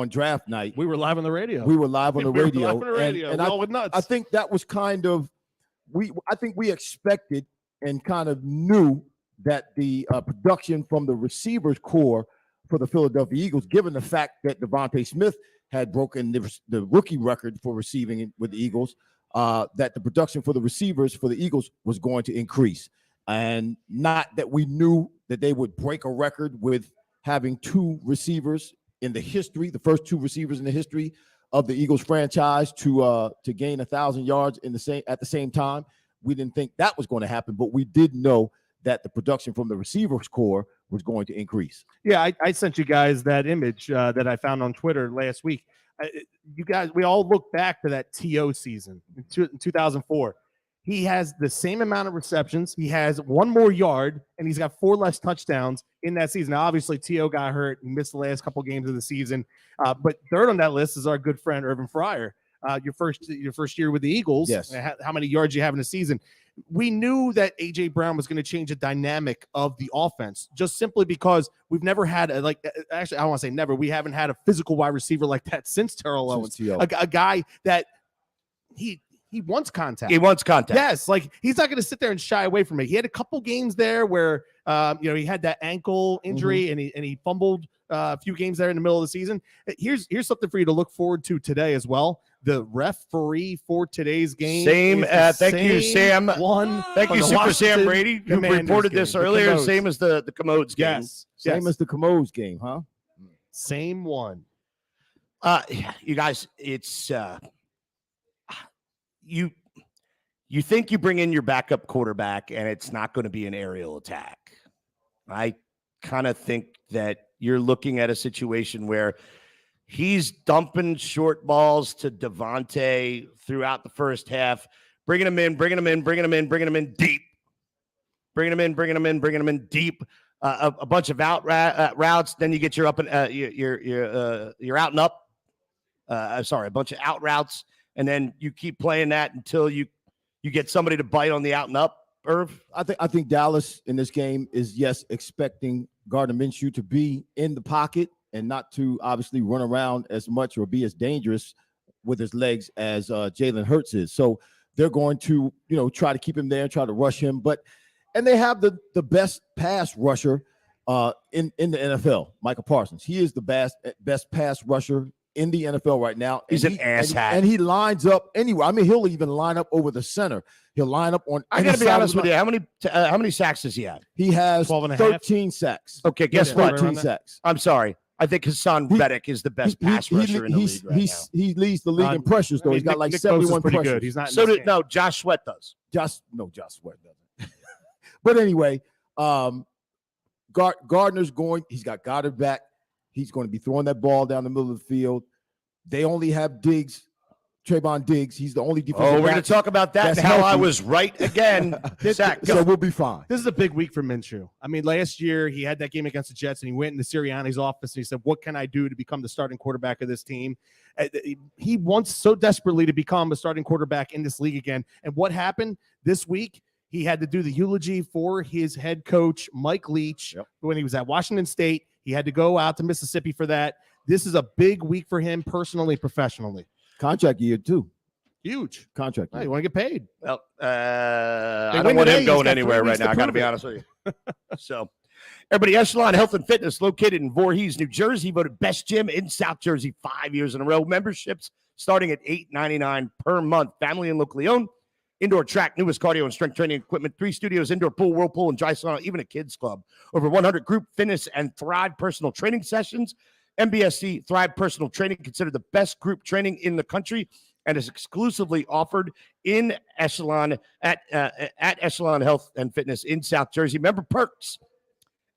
draft night, we were live on the radio. We were live on the radio. And I went nuts. I think that was kind of I think we expected and kind of knew that the production from the receivers core for the Philadelphia Eagles, given the fact that Devontae Smith had broken the rookie record for receiving with the Eagles, that the production for the receivers for the Eagles was going to increase. And not that we knew that they would break a record with having 2 receivers in the history, the first 2 receivers in the history of the Eagles franchise to gain 1,000 yards at the same time. We didn't think that was going to happen, but we did know that the production from the receivers core was going to increase. Yeah, I sent you guys that image that I found on Twitter last week. You guys, we all look back to that TO season in 2004. He has the same amount of receptions. He has 1 more yard, and he's got 4 less touchdowns in that season. Now, obviously, T.O. got hurt and missed the last couple games of the season. But third on that list is our good friend, Irvin Fryer. Your first year with the Eagles. Yes. How many yards you have in a season. We knew that A.J. Brown was going to change the dynamic of the offense just simply because we've never had actually, I don't want to say never. We haven't had a physical wide receiver like that since Terrell Owens. A guy that he wants contact. He wants contact. Yes, like he's not going to sit there and shy away from it. He had a couple games there where he had that ankle injury and he fumbled a few games there in the middle of the season. Here's something for you to look forward to today as well. The referee for today's game. Thank you, Sam. Thank you, Super Sam Brady, who Commanders reported this earlier. Same as the Commodes game. Yes. Same as the Commodes game, huh? Same one. You guys, it's you think you bring in your backup quarterback and it's not going to be an aerial attack. I kind of think that you're looking at a situation where he's dumping short balls to Devontae throughout the first half, bringing him in deep, bringing him in deep, a bunch of out routes. Then you get your up and you're out and up. A bunch of out routes. And then you keep playing that until you get somebody to bite on the out and up. Irv, I think Dallas in this game is expecting Gardner Minshew to be in the pocket and not to obviously run around as much or be as dangerous with his legs as Jalen Hurts is. So they're going to try to keep him there and try to rush him. But And they have the best pass rusher in the NFL, Michael Parsons. He is the best pass rusher in the NFL right now. He's an asshat. And he lines up anywhere. I mean, he'll even line up over the center. He'll line up on. I got to be honest with you. How many sacks does he have? He has 13 sacks. Okay, guess what? 13 sacks. I'm sorry. I think Hassan Reddick is the best pass rusher in the league right now. He leads the league in pressures, though. He's got like Nick 71 pretty pressures. good. He's not. No, Josh Sweat does. Josh Sweat doesn't. But anyway, Gardner's going. He's got Goddard back. He's going to be throwing that ball down the middle of the field. They only have Diggs, Trayvon Diggs. He's the only defensive we're back going to talk about that and how healthy. I was right again. So we'll be fine. This is a big week for Minshew. I mean, last year he had that game against the Jets, and he went into Sirianni's office and he said, "What can I do to become the starting quarterback of this team?" He wants so desperately to become a starting quarterback in this league again. And what happened this week? He had to do the eulogy for his head coach, Mike Leach, when he was at Washington State. He had to go out to Mississippi for that. This is a big week for him personally, professionally. Contract year, too. Huge. Contract year. You want to get paid. Well, I don't want him going anywhere right now. I got to be honest with you. So, everybody, Echelon Health and Fitness, located in Voorhees, New Jersey, voted best gym in South Jersey 5 years in a row. Memberships starting at $8.99 per month. Family and locally owned. Indoor track, newest cardio and strength training equipment, 3 studios, indoor pool, whirlpool, and dry sauna, even a kids club. Over 100 group fitness and Thrive personal training sessions. MBSC Thrive Personal Training, considered the best group training in the country, and is exclusively offered in Echelon at Echelon Health and Fitness in South Jersey. Member perks.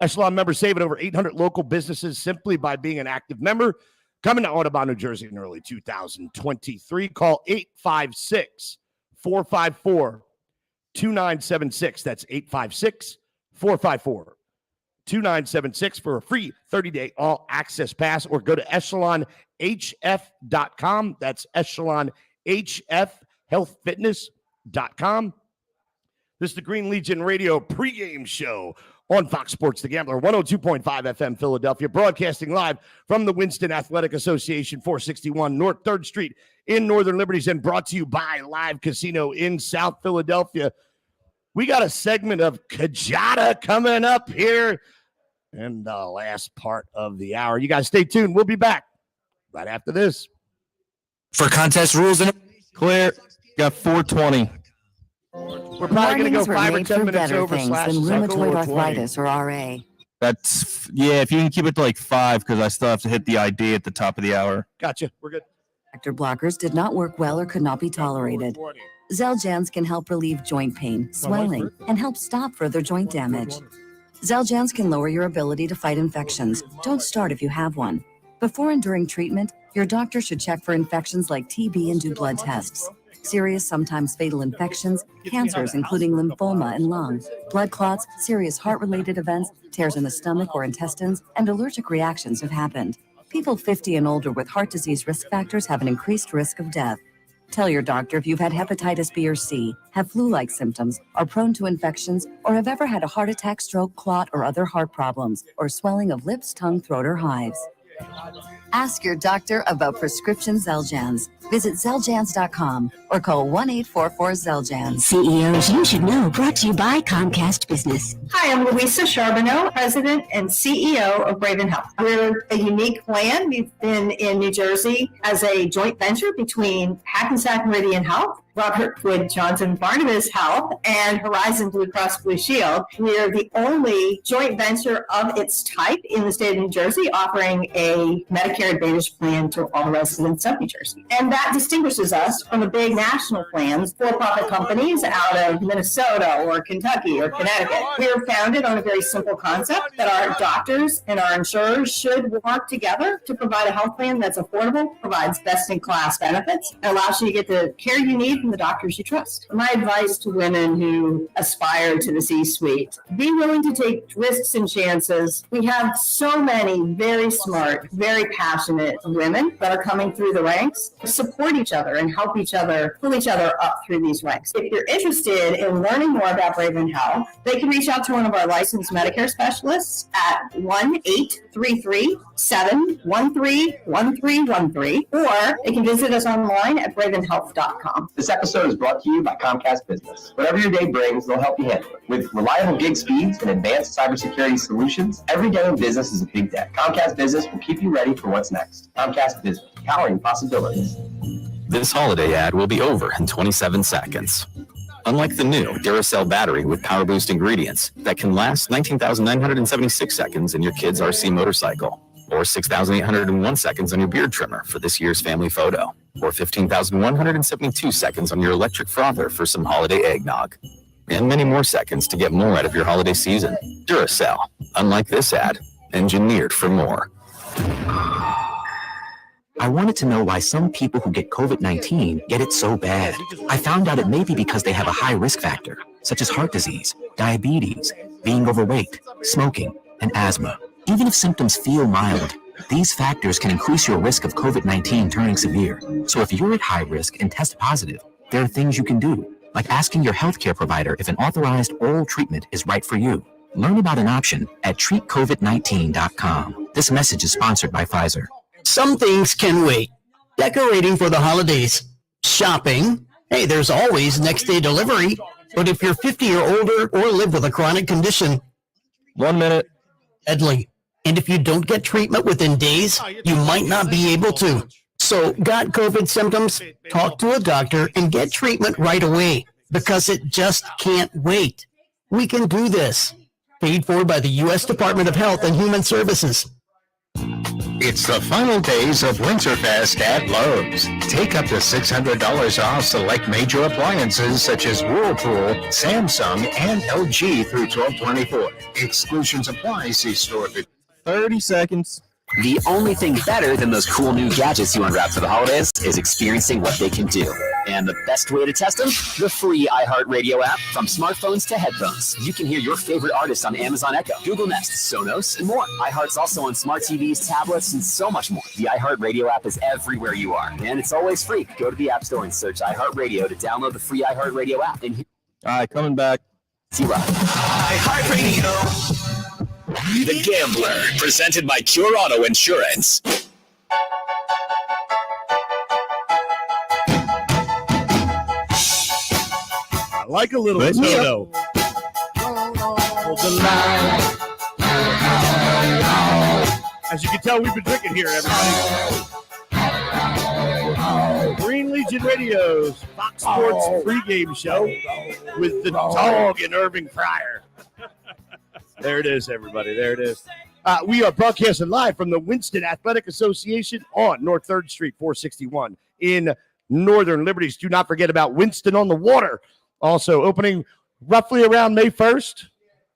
Echelon members save at over 800 local businesses simply by being an active member. Coming to Audubon, New Jersey in early 2023. Call 856-454-2976. That's 856-454-2976 for a free 30-day all-access pass, or go to echelonhf.com. That's echelonhfhealthfitness.com. This is the Green Legion Radio pregame show on Fox Sports The Gambler, 102.5 FM Philadelphia, broadcasting live from the Winston Athletic Association, 461 North 3rd Street in Northern Liberties, and brought to you by Live Casino in South Philadelphia. We got a segment of Kajada coming up here in the last part of the hour. You guys stay tuned. We'll be back right after this. For contest rules and clear, got 420. We're probably going to go 5 or 10 minutes over / rheumatoid arthritis or RA. That's, if you can keep it to like 5, because I still have to hit the ID at the top of the hour. Gotcha. We're good. Factor blockers did not work well or could not be tolerated. Xeljanz can help relieve joint pain, swelling, and help stop further joint damage. Xeljanz can lower your ability to fight infections. Don't start if you have one. Before and during treatment, your doctor should check for infections like TB and do blood tests. Serious, sometimes fatal infections, cancers including lymphoma and lung, blood clots, serious heart-related events, tears in the stomach or intestines, and allergic reactions have happened. People 50 and older with heart disease risk factors have an increased risk of death. Tell your doctor if you've had hepatitis B or C, have flu-like symptoms, are prone to infections, or have ever had a heart attack, stroke, clot, or other heart problems, or swelling of lips, tongue, throat, or hives. Ask your doctor about prescription Xeljanz. Visit Xeljanz.com or call 1-844-XELJANZ. CEOs you should know, brought to you by Comcast Business. Hi, I'm Louisa Charbonneau, President and CEO of Braven Health. We're a unique plan. We've been in New Jersey as a joint venture between Hackensack Meridian Health, Robert Wood Johnson Barnabas Health, and Horizon Blue Cross Blue Shield. We are the only joint venture of its type in the state of New Jersey, offering a Medicare Advantage plan to all the residents of New Jersey. And that distinguishes us from the big national plans, for-profit companies out of Minnesota or Kentucky or Connecticut. We are founded on a very simple concept that our doctors and our insurers should work together to provide a health plan that's affordable, provides best-in-class benefits, and allows you to get the care you need from the doctors you trust. My advice to women who aspire to the C-suite: be willing to take risks and chances. We have so many very smart, very passionate women that are coming through the ranks. Support each other and help each other, pull each other up through these ranks. If you're interested in learning more about Braven Health, they can reach out to one of our licensed Medicare specialists at 1-833-713-1313, or they can visit us online at bravenhealth.com. The episode is brought to you by Comcast Business. Whatever your day brings, they'll help you handle it. With reliable gig speeds and advanced cybersecurity solutions, every day in business is a big day. Comcast Business will keep you ready for what's next. Comcast Business, powering possibilities. This holiday ad will be over in 27 seconds. Unlike the new Duracell battery with power boost ingredients that can last 19,976 seconds in your kid's RC motorcycle, or 6,801 seconds on your beard trimmer for this year's family photo, or 15,172 seconds on your electric frother for some holiday eggnog, and many more seconds to get more out of your holiday season. Duracell, unlike this ad, engineered for more. I wanted to know why some people who get COVID-19 get it so bad. I found out it may be because they have a high risk factor, such as heart disease, diabetes, being overweight, smoking, and asthma. Even if symptoms feel mild, these factors can increase your risk of COVID-19 turning severe. So if you're at high risk and test positive, there are things you can do, like asking your healthcare provider if an authorized oral treatment is right for you. Learn about an option at treatcovid19.com. This message is sponsored by Pfizer. Some things can wait. Decorating for the holidays. Shopping. Hey, there's always next day delivery. But if you're 50 or older or live with a chronic condition, 1 minute. deadly. And if you don't get treatment within days, you might not be able to. So, got COVID symptoms? Talk to a doctor and get treatment right away, because it just can't wait. We can do this. Paid for by the U.S. Department of Health and Human Services. It's the final days of Winterfest at Lowe's. Take up to $600 off select major appliances such as Whirlpool, Samsung, and LG through 12/24. Exclusions apply. See store. 30 seconds. The only thing better than those cool new gadgets you unwrap for the holidays is experiencing what they can do. And the best way to test them? The free iHeartRadio app. From smartphones to headphones, you can hear your favorite artists on Amazon Echo, Google Nest, Sonos, and more. iHeart's also on smart TVs, tablets, and so much more. The iHeartRadio app is everywhere you are, and it's always free. Go to the App Store and search iHeartRadio to download the free iHeartRadio app. And all right, coming back. iHeartRadio. The Gambler, presented by Cure Auto Insurance. I like a little Toto. As you can tell, we've been drinking here, everybody. Green Legion Radio's Fox Sports pregame show with the dog and Irving Fryer. There it is, everybody. There it is. We are broadcasting live from the Winston Athletic Association on North 3rd Street, 461 in Northern Liberties. Do not forget about Winston on the Water. Also opening roughly around May 1st.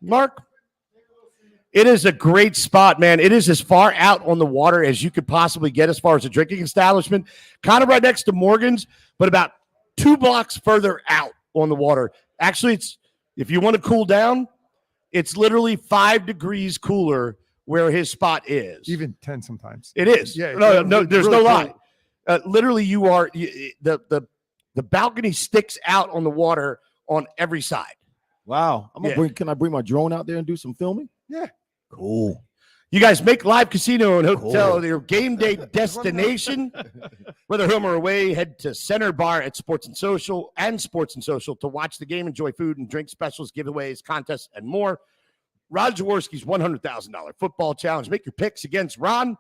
Mark? It is a great spot, man. It is as far out on the water as you could possibly get as far as a drinking establishment. Kind of right next to Morgan's, but about 2 blocks further out on the water. Actually, it's if you want to cool down, it's literally 5 degrees cooler where his spot is. Even 10 sometimes. It is. Yeah. No, there's really no lie. Literally, you are the balcony sticks out on the water on every side. Wow. Can I bring my drone out there and do some filming? Yeah. Cool. You guys make Live Casino and Hotel your game day destination. Whether home or away, head to Center Bar at Sports and Social to watch the game, enjoy food and drink specials, giveaways, contests, and more. Ron Jaworski's $100,000 football challenge. Make your picks against Ron,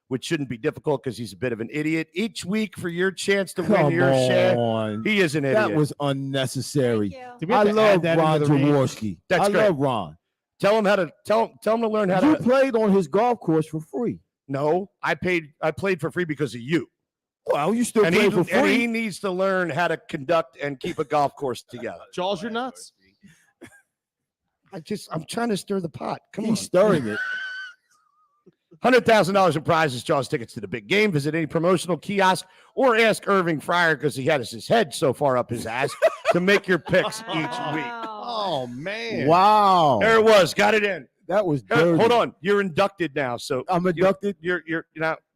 which shouldn't be difficult because he's a bit of an idiot. Each week for your chance to win your share. He is an idiot. That was unnecessary. I love Ron Jaworski. That's I great. love Ron. Tell him to learn how You to. played on his golf course for free. No, I played for free because of you. Well, you still And play for and free. he needs to learn how to conduct and keep a golf course together. Jaws, you're nuts. I'm trying to stir the pot. Come on. He's stirring it. $100,000 in prizes, Jaws tickets to the big game. Visit any promotional kiosk or ask Irving Fryer because he had his head so far up his ass to make your picks each week. Oh, man. Wow. There it was. Got it in. That was dirty. Hold on. You're inducted now. So I'm inducted. You're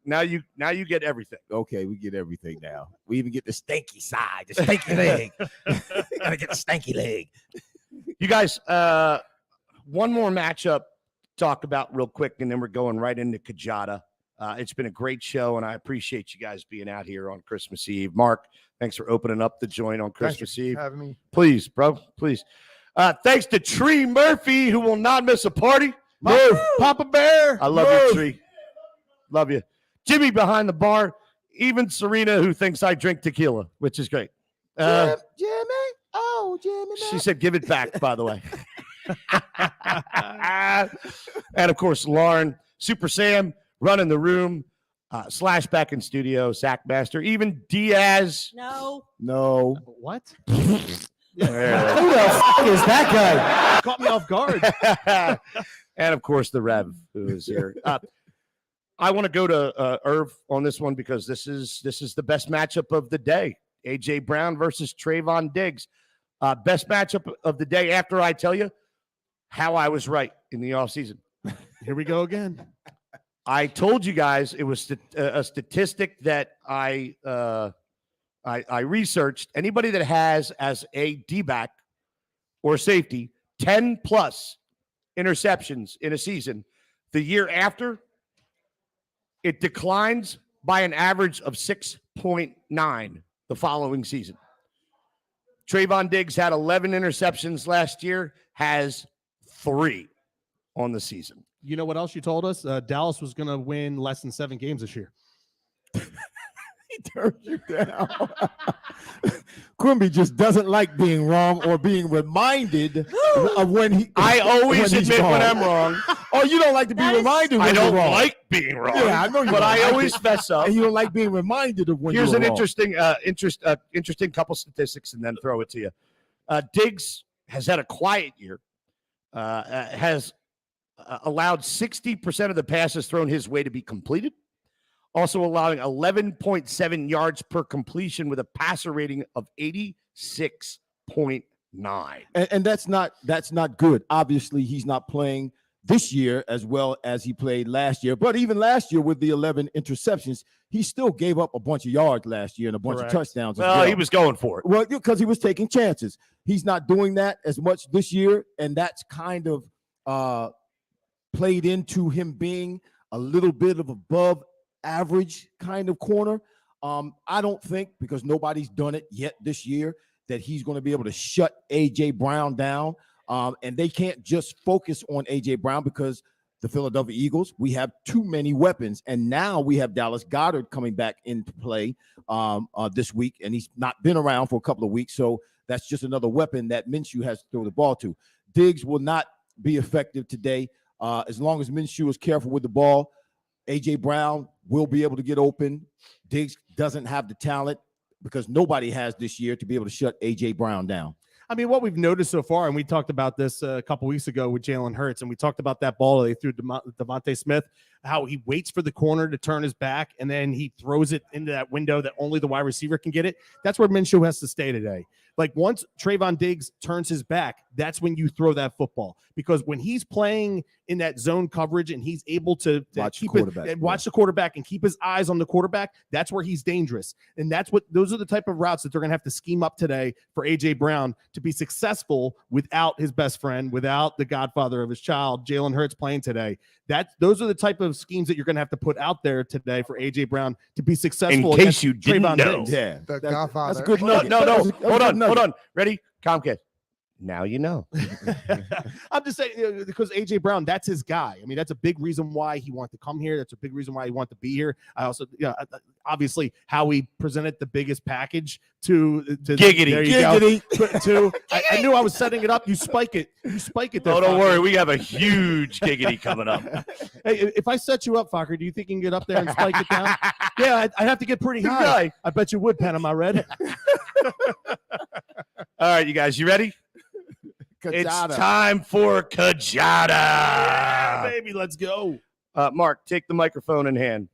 now you get everything. Okay, we get everything now. We even get the stanky side, the stanky leg. Gotta get the stanky leg. You guys, one more matchup to talk about real quick, and then we're going right into Kajada. It's been a great show, and I appreciate you guys being out here on Christmas Eve. Mark, thanks for opening up the joint on Christmas Eve. Having me. Please, bro, please. Thanks to Tree Murphy, who will not miss a party. Papa Bear. I love you, Tree. Love you. Jimmy behind the bar. Even Serena, who thinks I drink tequila, which is great. Jimmy. Oh, Jimmy. She said, give it back, by the way. And, of course, Lauren, Super Sam, running the room, Slash back in studio, Zach Master, even Diaz. No. What? Who the fuck is that guy? Caught me off guard. And, of course, the Rev, who is here. I want to go to Irv on this one because this is the best matchup of the day. A.J. Brown versus Trayvon Diggs. Best matchup of the day after I tell you how I was right in the offseason. Here we go again. I told you guys it was a statistic that I researched. Anybody that has as a D-back or safety 10-plus interceptions in a season, the year after, it declines by an average of 6.9 the following season. Trayvon Diggs had 11 interceptions last year, has 3 on the season. You know what else you told us? Dallas was going to win less than 7 games this year. He turns you down. Quimby just doesn't like being wrong or being reminded of when he. I always admit when I'm wrong. Oh, you don't like to be reminded when I don't you're wrong. like being wrong. Yeah, I know you but don't. I always fess up. And you don't like being reminded of when Here's you're an wrong. interesting couple statistics, and then throw it to you. Diggs has had a quiet year. Has allowed 60% of the passes thrown his way to be completed. Also allowing 11.7 yards per completion with a passer rating of 86.9. And that's not good. Obviously, he's not playing this year as well as he played last year. But even last year with the 11 interceptions, he still gave up a bunch of yards last year and a bunch of touchdowns as well. He was going for it. Well, because he was taking chances. He's not doing that as much this year, and that's kind of played into him being a little bit of above average kind of corner. I don't think, because nobody's done it yet this year, that he's going to be able to shut A.J. Brown down. And they can't just focus on A.J. Brown because the Philadelphia Eagles, we have too many weapons. And now we have Dallas Goedert coming back into play this week, and he's not been around for a couple of weeks. So that's just another weapon that Minshew has to throw the ball to. Diggs will not be effective today. As long as Minshew is careful with the ball, A.J. Brown will be able to get open. Diggs doesn't have the talent because nobody has this year to be able to shut A.J. Brown down. I mean, what we've noticed so far, and we talked about this a couple weeks ago with Jalen Hurts, and we talked about that ball they threw to Devontae Smith, how he waits for the corner to turn his back, and then he throws it into that window that only the wide receiver can get it. That's where Minshew has to stay today. Like, once Trayvon Diggs turns his back, that's when you throw that football. Because when he's playing in that zone coverage and he's able to watch the quarterback and keep his eyes on the quarterback, that's where he's dangerous. And those are the type of routes that they're going to have to scheme up today for A.J. Brown to be successful without his best friend, without the godfather of his child, Jalen Hurts, playing today. Those are the type of schemes that you're going to have to put out there today for A.J. Brown to be successful. In case you didn't Trayvon know. Diggs. Yeah, The Godfather. That's a good No, nugget. hold on. Ready? Comcast. Now you know. I'm just saying, because A.J. Brown, that's his guy. I mean, that's a big reason why he wanted to come here. That's a big reason why he wanted to be here. I also, obviously, how he presented the biggest package to Giggity. There you go. I knew I was setting it up. You spike it. There, Oh, don't Fokker. worry. We have a huge giggity coming up. Hey, if I set you up, Fokker, do you think you can get up there and spike it down? Yeah, I'd have to get pretty high. guy. I bet you would, Panama Red. All right, you guys, you ready? It's time for Kajada. Yeah, baby, let's go. Mark, take the microphone in hand.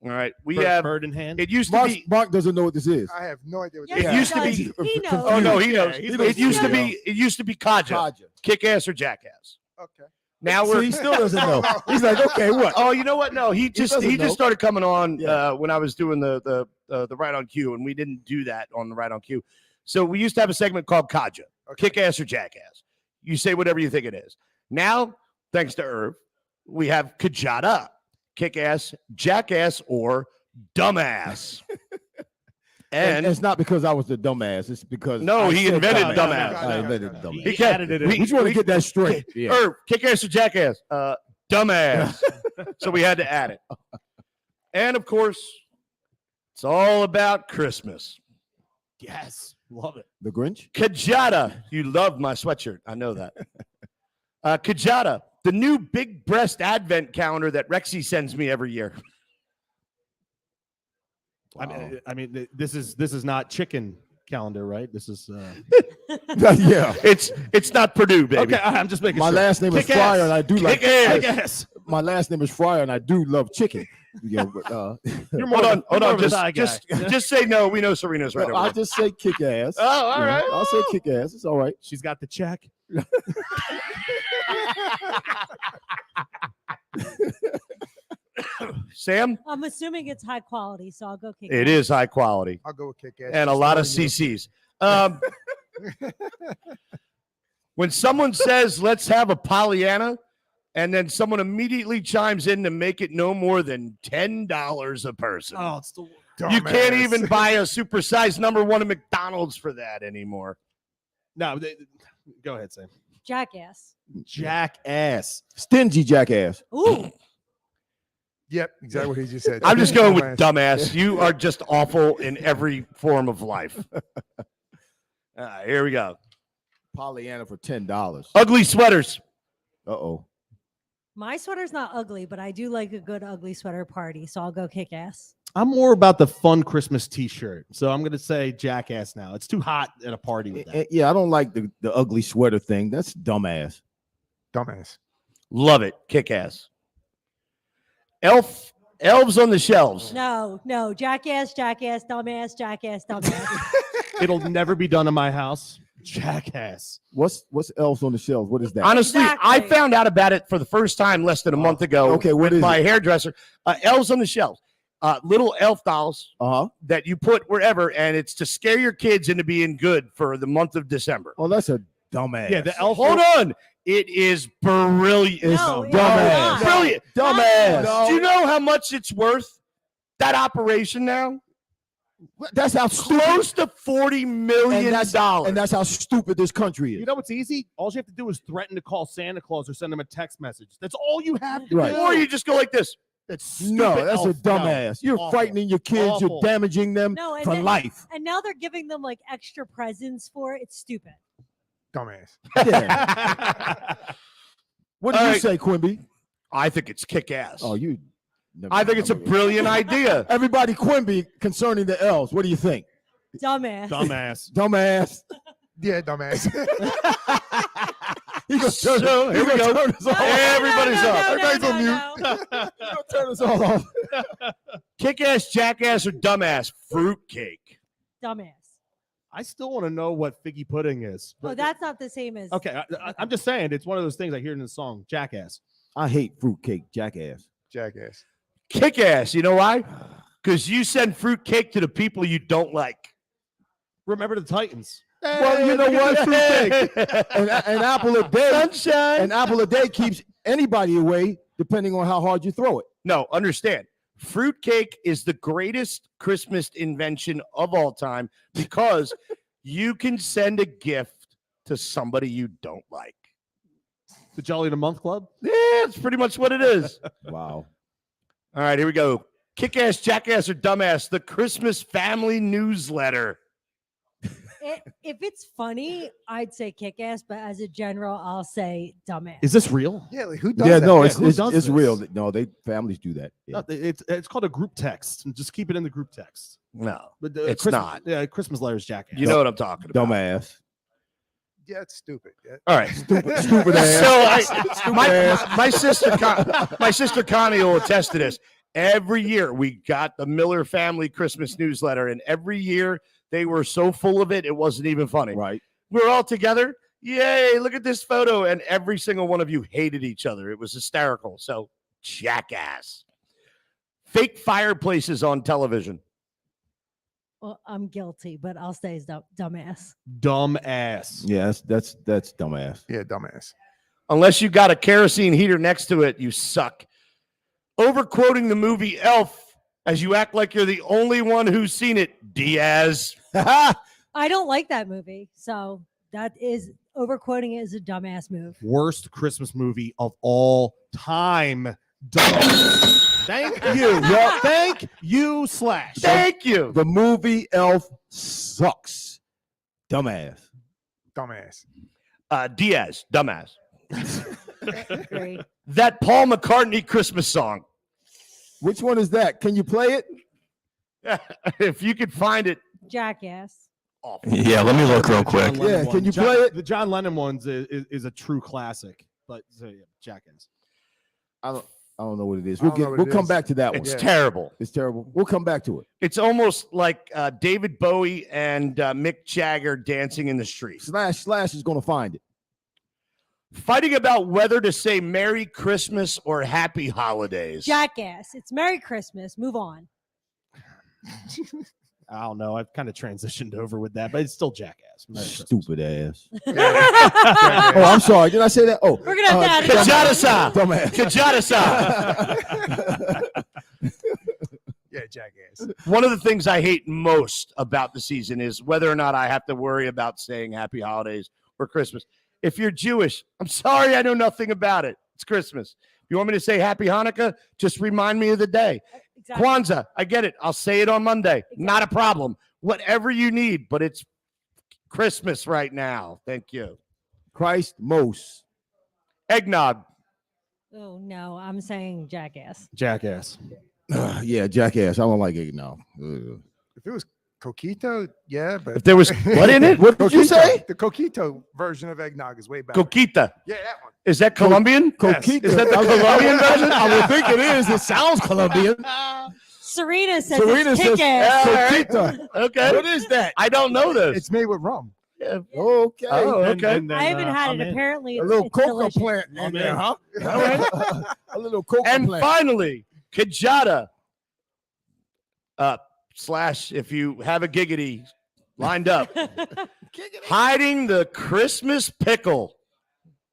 All right, we Bird- have bird in hand. It used to be. Mark doesn't know what this is. I have no idea what Yes, It used to be. He knows. Oh no, he knows. he knows. It used to He be. It used to be Kaja. Kick ass or jackass. Okay. Now So we're. he still doesn't know. He's like, okay, what? Oh, you know what? No, he just doesn't know. started coming on Yeah. when I was doing the right on cue, and we didn't do that on the right on cue. So we used to have a segment called Kaja, kick ass or jackass. You say whatever you think it is. Now, thanks to Irv, we have Kajada. kick-ass, jackass, or dumbass. And it's not because I was the dumbass. It's because he invented dumbass. I invented dumbass. He added it in. We just want to get that straight. Kick-ass or jackass? Dumbass. So we had to add it. And of course, it's all about Christmas. Yes, love it. The Grinch? Kajada. You love my sweatshirt. I know that. Kajada, the new big breast advent calendar that Rexy sends me every year. Wow. I mean, this is not chicken calendar, right? This is yeah. It's not Purdue, baby. Okay, I'm just making my sure. last name is Kick Fryer, ass. and I do like Kick ass. my last name is Fryer, and I do love chicken. Yeah, but, You're hold on. Just Just say no. We know Serena's right over I there. just say kick ass. Oh, all right. I'll say kick ass. It's all right. She's got the check. Sam? I'm assuming it's high quality, so I'll go kick It is high quality. I'll go with kick-ass. And a lot of CCs. When someone says, let's have a Pollyanna, and then someone immediately chimes in to make it no more than $10 a person. Oh, it's the You can't even buy a supersized number one at McDonald's for that anymore. No, go ahead, Sam. Jackass. Jackass. Stingy jackass. Ooh. Yep, exactly what he just said. I'm just going with dumbass. You are just awful in every form of life. Here we go. Pollyanna for $10. Ugly sweaters. Uh-oh. My sweater's not ugly, but I do like a good ugly sweater party, so I'll go kick ass. I'm more about the fun Christmas T-shirt, so I'm gonna say jackass now. It's too hot at a party with that. Yeah, I don't like the ugly sweater thing. That's dumbass. Dumbass. Love it. Kick ass. Elves on the shelves. No, jackass, dumbass, jackass, dumbass. It'll never be done in my house. Jackass. What's elves on the shelves? What is that? Honestly, Exactly. I found out about it for the first time less than a month ago. Okay, what with is my it? hairdresser. Elves on the shelves. Little elf dolls Uh-huh. that you put wherever, and it's to scare your kids into being good for the month of December. Oh, that's a dumbass. Yeah, the elf. Hold on. It is brilliant. No, it's dumbass. not. Brilliant. Dumbass. Do you know how much it's worth? That operation now? That's how stupid. Close to $40 million. And that's how stupid this country is. You know what's easy? All you have to do is threaten to call Santa Claus or send him a text message. That's all you have to Right. do. Or you just go like this. That's No, stupid that's a elf. dumbass. No. You're Awful. frightening your kids. Awful. You're damaging them No, and for then- life. And now they're giving them like extra presents for it. It's stupid. Dumbass. Yeah. What do All you right. say, Quimby? I think it's kick-ass. Oh, you. I think it's a brilliant idea. Everybody, Quimby, concerning the elves. What do you think? Dumbass. Dumbass. Dumbass. Yeah, dumbass. He gonna turn, So, here we go. Turn us all off. Everybody's up. Everybody's on mute. He gonna turn us all off. Kick-ass, jackass, or dumbass? Fruitcake. Dumbass. I still want to know what figgy pudding is. Oh, that's not the same as. Okay, I'm just saying it's one of those things I hear in the song Jackass. I hate fruitcake, jackass. Jackass. Kick-ass. You know why? Because you send fruitcake to the people you don't like. Remember the Titans. Well, you know what? Fruitcake. An apple a day. Sunshine. An apple a day keeps anybody away, depending on how hard you throw it. No, understand. Fruitcake is the greatest Christmas invention of all time because you can send a gift to somebody you don't like. The Jolly of the Month Club? Yeah, it's pretty much what it is. Wow. All right, here we go. Kick-ass, jackass, or dumbass, the Christmas family newsletter. If it's funny, I'd say kick ass, but as a general, I'll say dumbass. Is this real? Yeah, like who does Yeah, that? no, Yeah, it's who it's, does it's this? real. No, families do that. Yeah. No, it's called a group text. Just keep it in the group text. No, But it's Christmas, not. Yeah, Christmas letters, Jackass. You know what I'm talking about. Dumbass. Yeah, it's stupid. Yeah. All right. Stupid ass. So my sister Connie will attest to this. Every year we got the Miller family Christmas newsletter, and every year they were so full of it, it wasn't even funny. Right. We were all together. Yay, look at this photo. And every single one of you hated each other. It was hysterical. So, jackass. Fake fireplaces on television. Well, I'm guilty, but I'll say as dumbass. Dumbass. Yeah, that's dumbass. Yeah, dumbass. Unless you got a kerosene heater next to it, you suck. Overquoting the movie Elf as you act like you're the only one who's seen it, Diaz. I don't like that movie, so that is overquoting it is a dumbass move. Worst Christmas movie of all time. Thank you. Thank you, Slash. Thank you. The movie Elf sucks. Dumbass. Diaz, dumbass. Great. That Paul McCartney Christmas song. Which one is that? Can you play it? If you could find it. Jackass. Yeah, let me look real quick. Yeah, can you play it? The John Lennon ones is a true classic. But so, yeah, Jackass. I don't know what it is. I don't know what We'll it come is. back to that one. It's terrible. It's terrible. We'll come back to it. It's almost like David Bowie and Mick Jagger dancing in the street. Slash is going to find it. Fighting about whether to say Merry Christmas or Happy Holidays. Jackass. It's Merry Christmas. Move on. I don't know. I've kind of transitioned over with that, but it's still Jackass. Stupid ass. Oh, I'm sorry. Did I say that? Oh, we're gonna have to Kajadasa. Dumbass. Kajadasa. Yeah, Jackass. One of the things I hate most about the season is whether or not I have to worry about saying Happy Holidays or Christmas. If you're Jewish, I'm sorry, I know nothing about it. It's Christmas. If you want me to say Happy Hanukkah, just remind me of the day. Exactly. Kwanzaa, I get it. I'll say it on Monday. Exactly. Not a problem. Whatever you need, but it's Christmas right now. Thank you. Christ most. Eggnog. Oh no, I'm saying Jackass. Jackass. Yeah, Jackass. I don't like it now. If it was Coquito, yeah, but if there was what in it? What did you say? The Coquito version of eggnog is way better. Coquita. Yeah, that one. Is that Colombian? Coquita. Is that the Colombian version? I would think it is. It sounds Colombian. Serena says Serena it's says kick-ass. Coquita. Okay. What is that? I don't know this. It's made with rum. Yeah. Okay. Oh, okay. And then, I haven't had it. I'm in. Apparently, A little it's coca delicious. plant in there, huh? All right. A little coca And plant. finally, Kajada. Slash, if you have a giggity lined up. Hiding the Christmas pickle.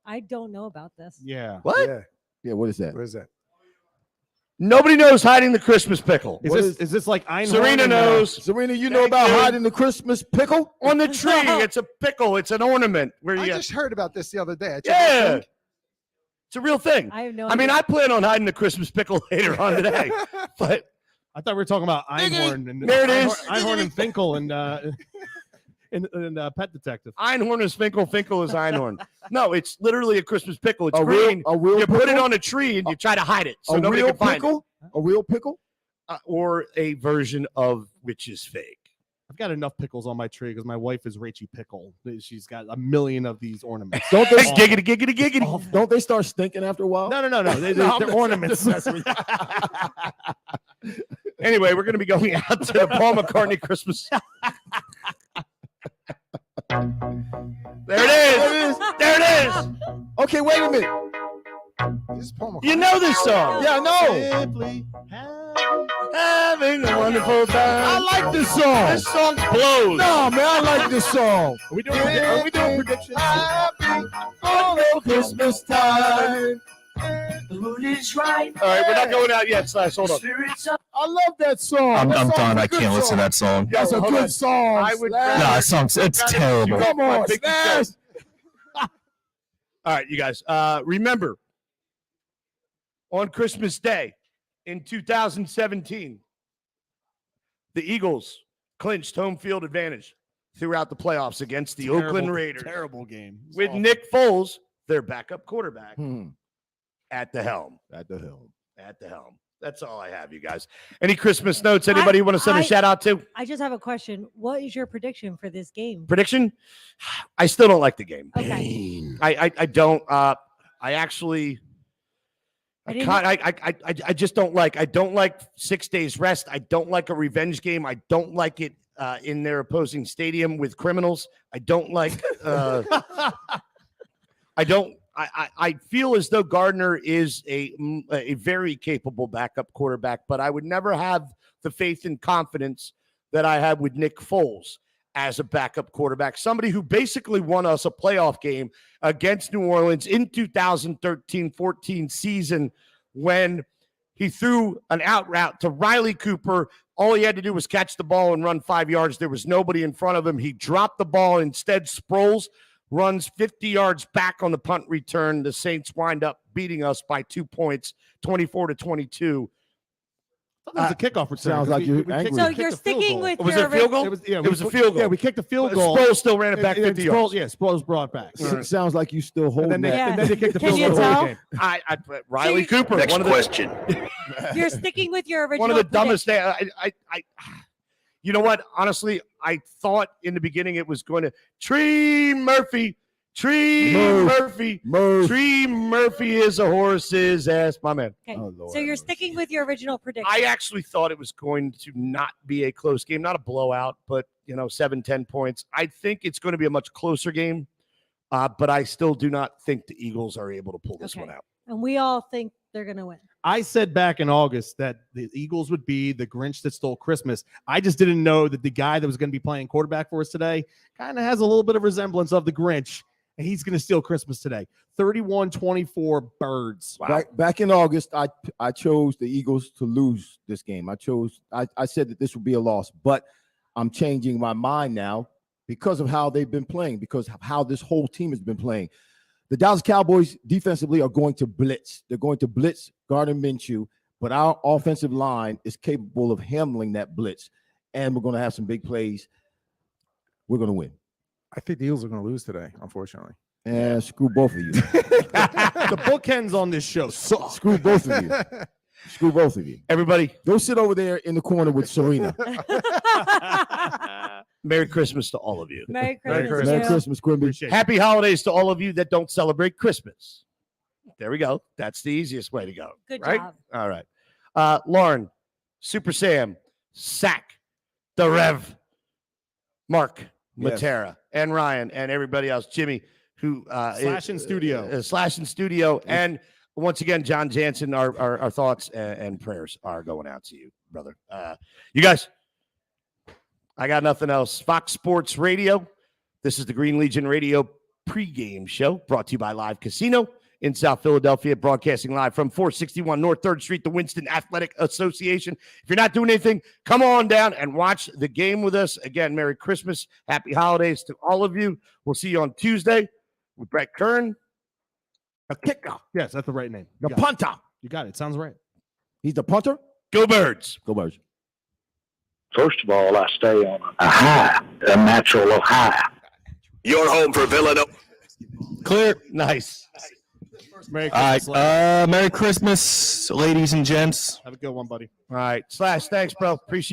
I don't know about this. Yeah. What? Yeah, what is that? What is that? Nobody knows hiding the Christmas pickle. Is this like Einhorn? Serena and, knows. Serena, you know about hiding the Christmas pickle? On the tree. It's a pickle. It's an ornament. Where you I just heard about this the other day. Yeah. It's a real thing. I have no I mean, I plan on hiding the Christmas pickle later on today. But I thought we were talking about Einhorn. And, there it is. Einhorn and Finkel and Pet Detective. Einhorn is Finkel. Finkel is Einhorn. No, it's literally a Christmas pickle. It's A green. real You put it pickle? on a tree and you try to hide it so A nobody real can find pickle? A real pickle? it. Or a version of which is fake. I've got enough pickles on my tree because my wife is Rachie Pickle. She's got a million of these ornaments. Don't they Giggity, giggity, giggity. Don't they start stinking after a while? No. They're ornaments. Anyway, we're going to be going out to the Paul McCartney Christmas. There it is. There it is. Okay, wait a minute. This is Paul McCartney. You know this song. Yeah, I know. Simply Having a wonderful time. I like this song. This song blows. No, man, I like this song. Are we doing predictions? Happy on Christmas time. The mood is right. All right, we're not going out yet, Slash. Hold on. I love that song. I'm That song's done. a I good can't listen song. to that song. That's a Hold good on. song. I would Slash. No, that song's it's terrible. Come on, Slash. All right, you guys. Remember, on Christmas Day in 2017, the Eagles clinched home field advantage throughout the playoffs against the Oakland Raiders. Terrible game. With Nick Foles, their backup quarterback, Hmm. at the helm. At the helm. At the helm. That's all I have, you guys. Any Christmas notes? Anybody want to send a shout out to? I just have a question. What is your prediction for this game? Prediction? I still don't like the game. Okay. I don't. I actually. I just don't like. I don't like 6 days rest. I don't like a revenge game. I don't like it in their opposing stadium with criminals. I don't like. I don't. I feel as though Gardner is a very capable backup quarterback, but I would never have the faith and confidence that I had with Nick Foles as a backup quarterback, somebody who basically won us a playoff game against New Orleans in 2013-14 season when He threw an out route to Riley Cooper. All he had to do was catch the ball and run 5 yards. There was nobody in front of him. He dropped the ball. Instead, Sproles runs 50 yards back on the punt return. The Saints wind up beating us by 2 points, 24-22. That was a kickoff return. Sounds like you're angry. So you're sticking with Was your it a field goal? It was, It was a field goal. Yeah, we kicked the field goal. Sproles still ran it back 50 yards. Yeah, Sproles brought it back. Sounds like you still holding And then, that. and then they kicked the Can field you goal. the whole tell? game. Riley Cooper. Next one of the, question. You're sticking with your original. One of the dumbest prediction. things. You know what? Honestly, I thought in the beginning it was going to Tree Murphy. Murphy. Tree Murphy is a horse's ass, my man. Okay. Oh, Lord. So you're sticking with your original prediction. I actually thought it was going to not be a close game, not a blowout, but 7-10 points. I think it's going to be a much closer game, but I still do not think the Eagles are able to pull this one out. And we all think they're going to win. I said back in August that the Eagles would be the Grinch that stole Christmas. I just didn't know that the guy that was going to be playing quarterback for us today kind of has a little bit of resemblance of the Grinch, and he's going to steal Christmas today. 31-24 Birds. Wow. Back in August, I chose the Eagles to lose this game. I said that this would be a loss, but I'm changing my mind now because of how they've been playing, because of how this whole team has been playing. The Dallas Cowboys defensively are going to blitz. They're going to blitz Gardner Minshew, but our offensive line is capable of handling that blitz, and we're going to have some big plays. We're going to win. I think the Eagles are going to lose today, unfortunately. And screw both of you. The bookends on this show suck. Screw both of you. Screw both of you. Everybody, go sit over there in the corner with Serena. Merry Christmas to all of you. Merry Christmas. Merry Christmas, Quimby. Happy holidays to all of you that don't celebrate Christmas. There we go. That's the easiest way to go. Good right? job. All right. Lauren, Super Sam, Sack, The Rev, Mark, Yes. Matera, and Ryan, and everybody else. Jimmy, who Slash in studio. Slash in studio. And once again, John Jansen, our thoughts and prayers are going out to you, brother. You guys, I got nothing else. Fox Sports Radio. This is the Green Legion Radio pregame show brought to you by Live Casino in South Philadelphia, broadcasting live from 461 North 3rd Street, the Winston Athletic Association. If you're not doing anything, come on down and watch the game with us. Again, Merry Christmas. Happy holidays to all of you. We'll see you on Tuesday with Brett Kern. A kicker. Yes, that's the right name. The You got it. punter. You got it. Sounds right. He's the punter. Go Birds. Go Birds. First of all, I stay on a high, a natural high. You're home for Villanova. Clear. Nice. Merry All Christmas. right. Merry Christmas, ladies and gents. Have a good one, buddy. All right. Slash, thanks, bro. Appreciate it.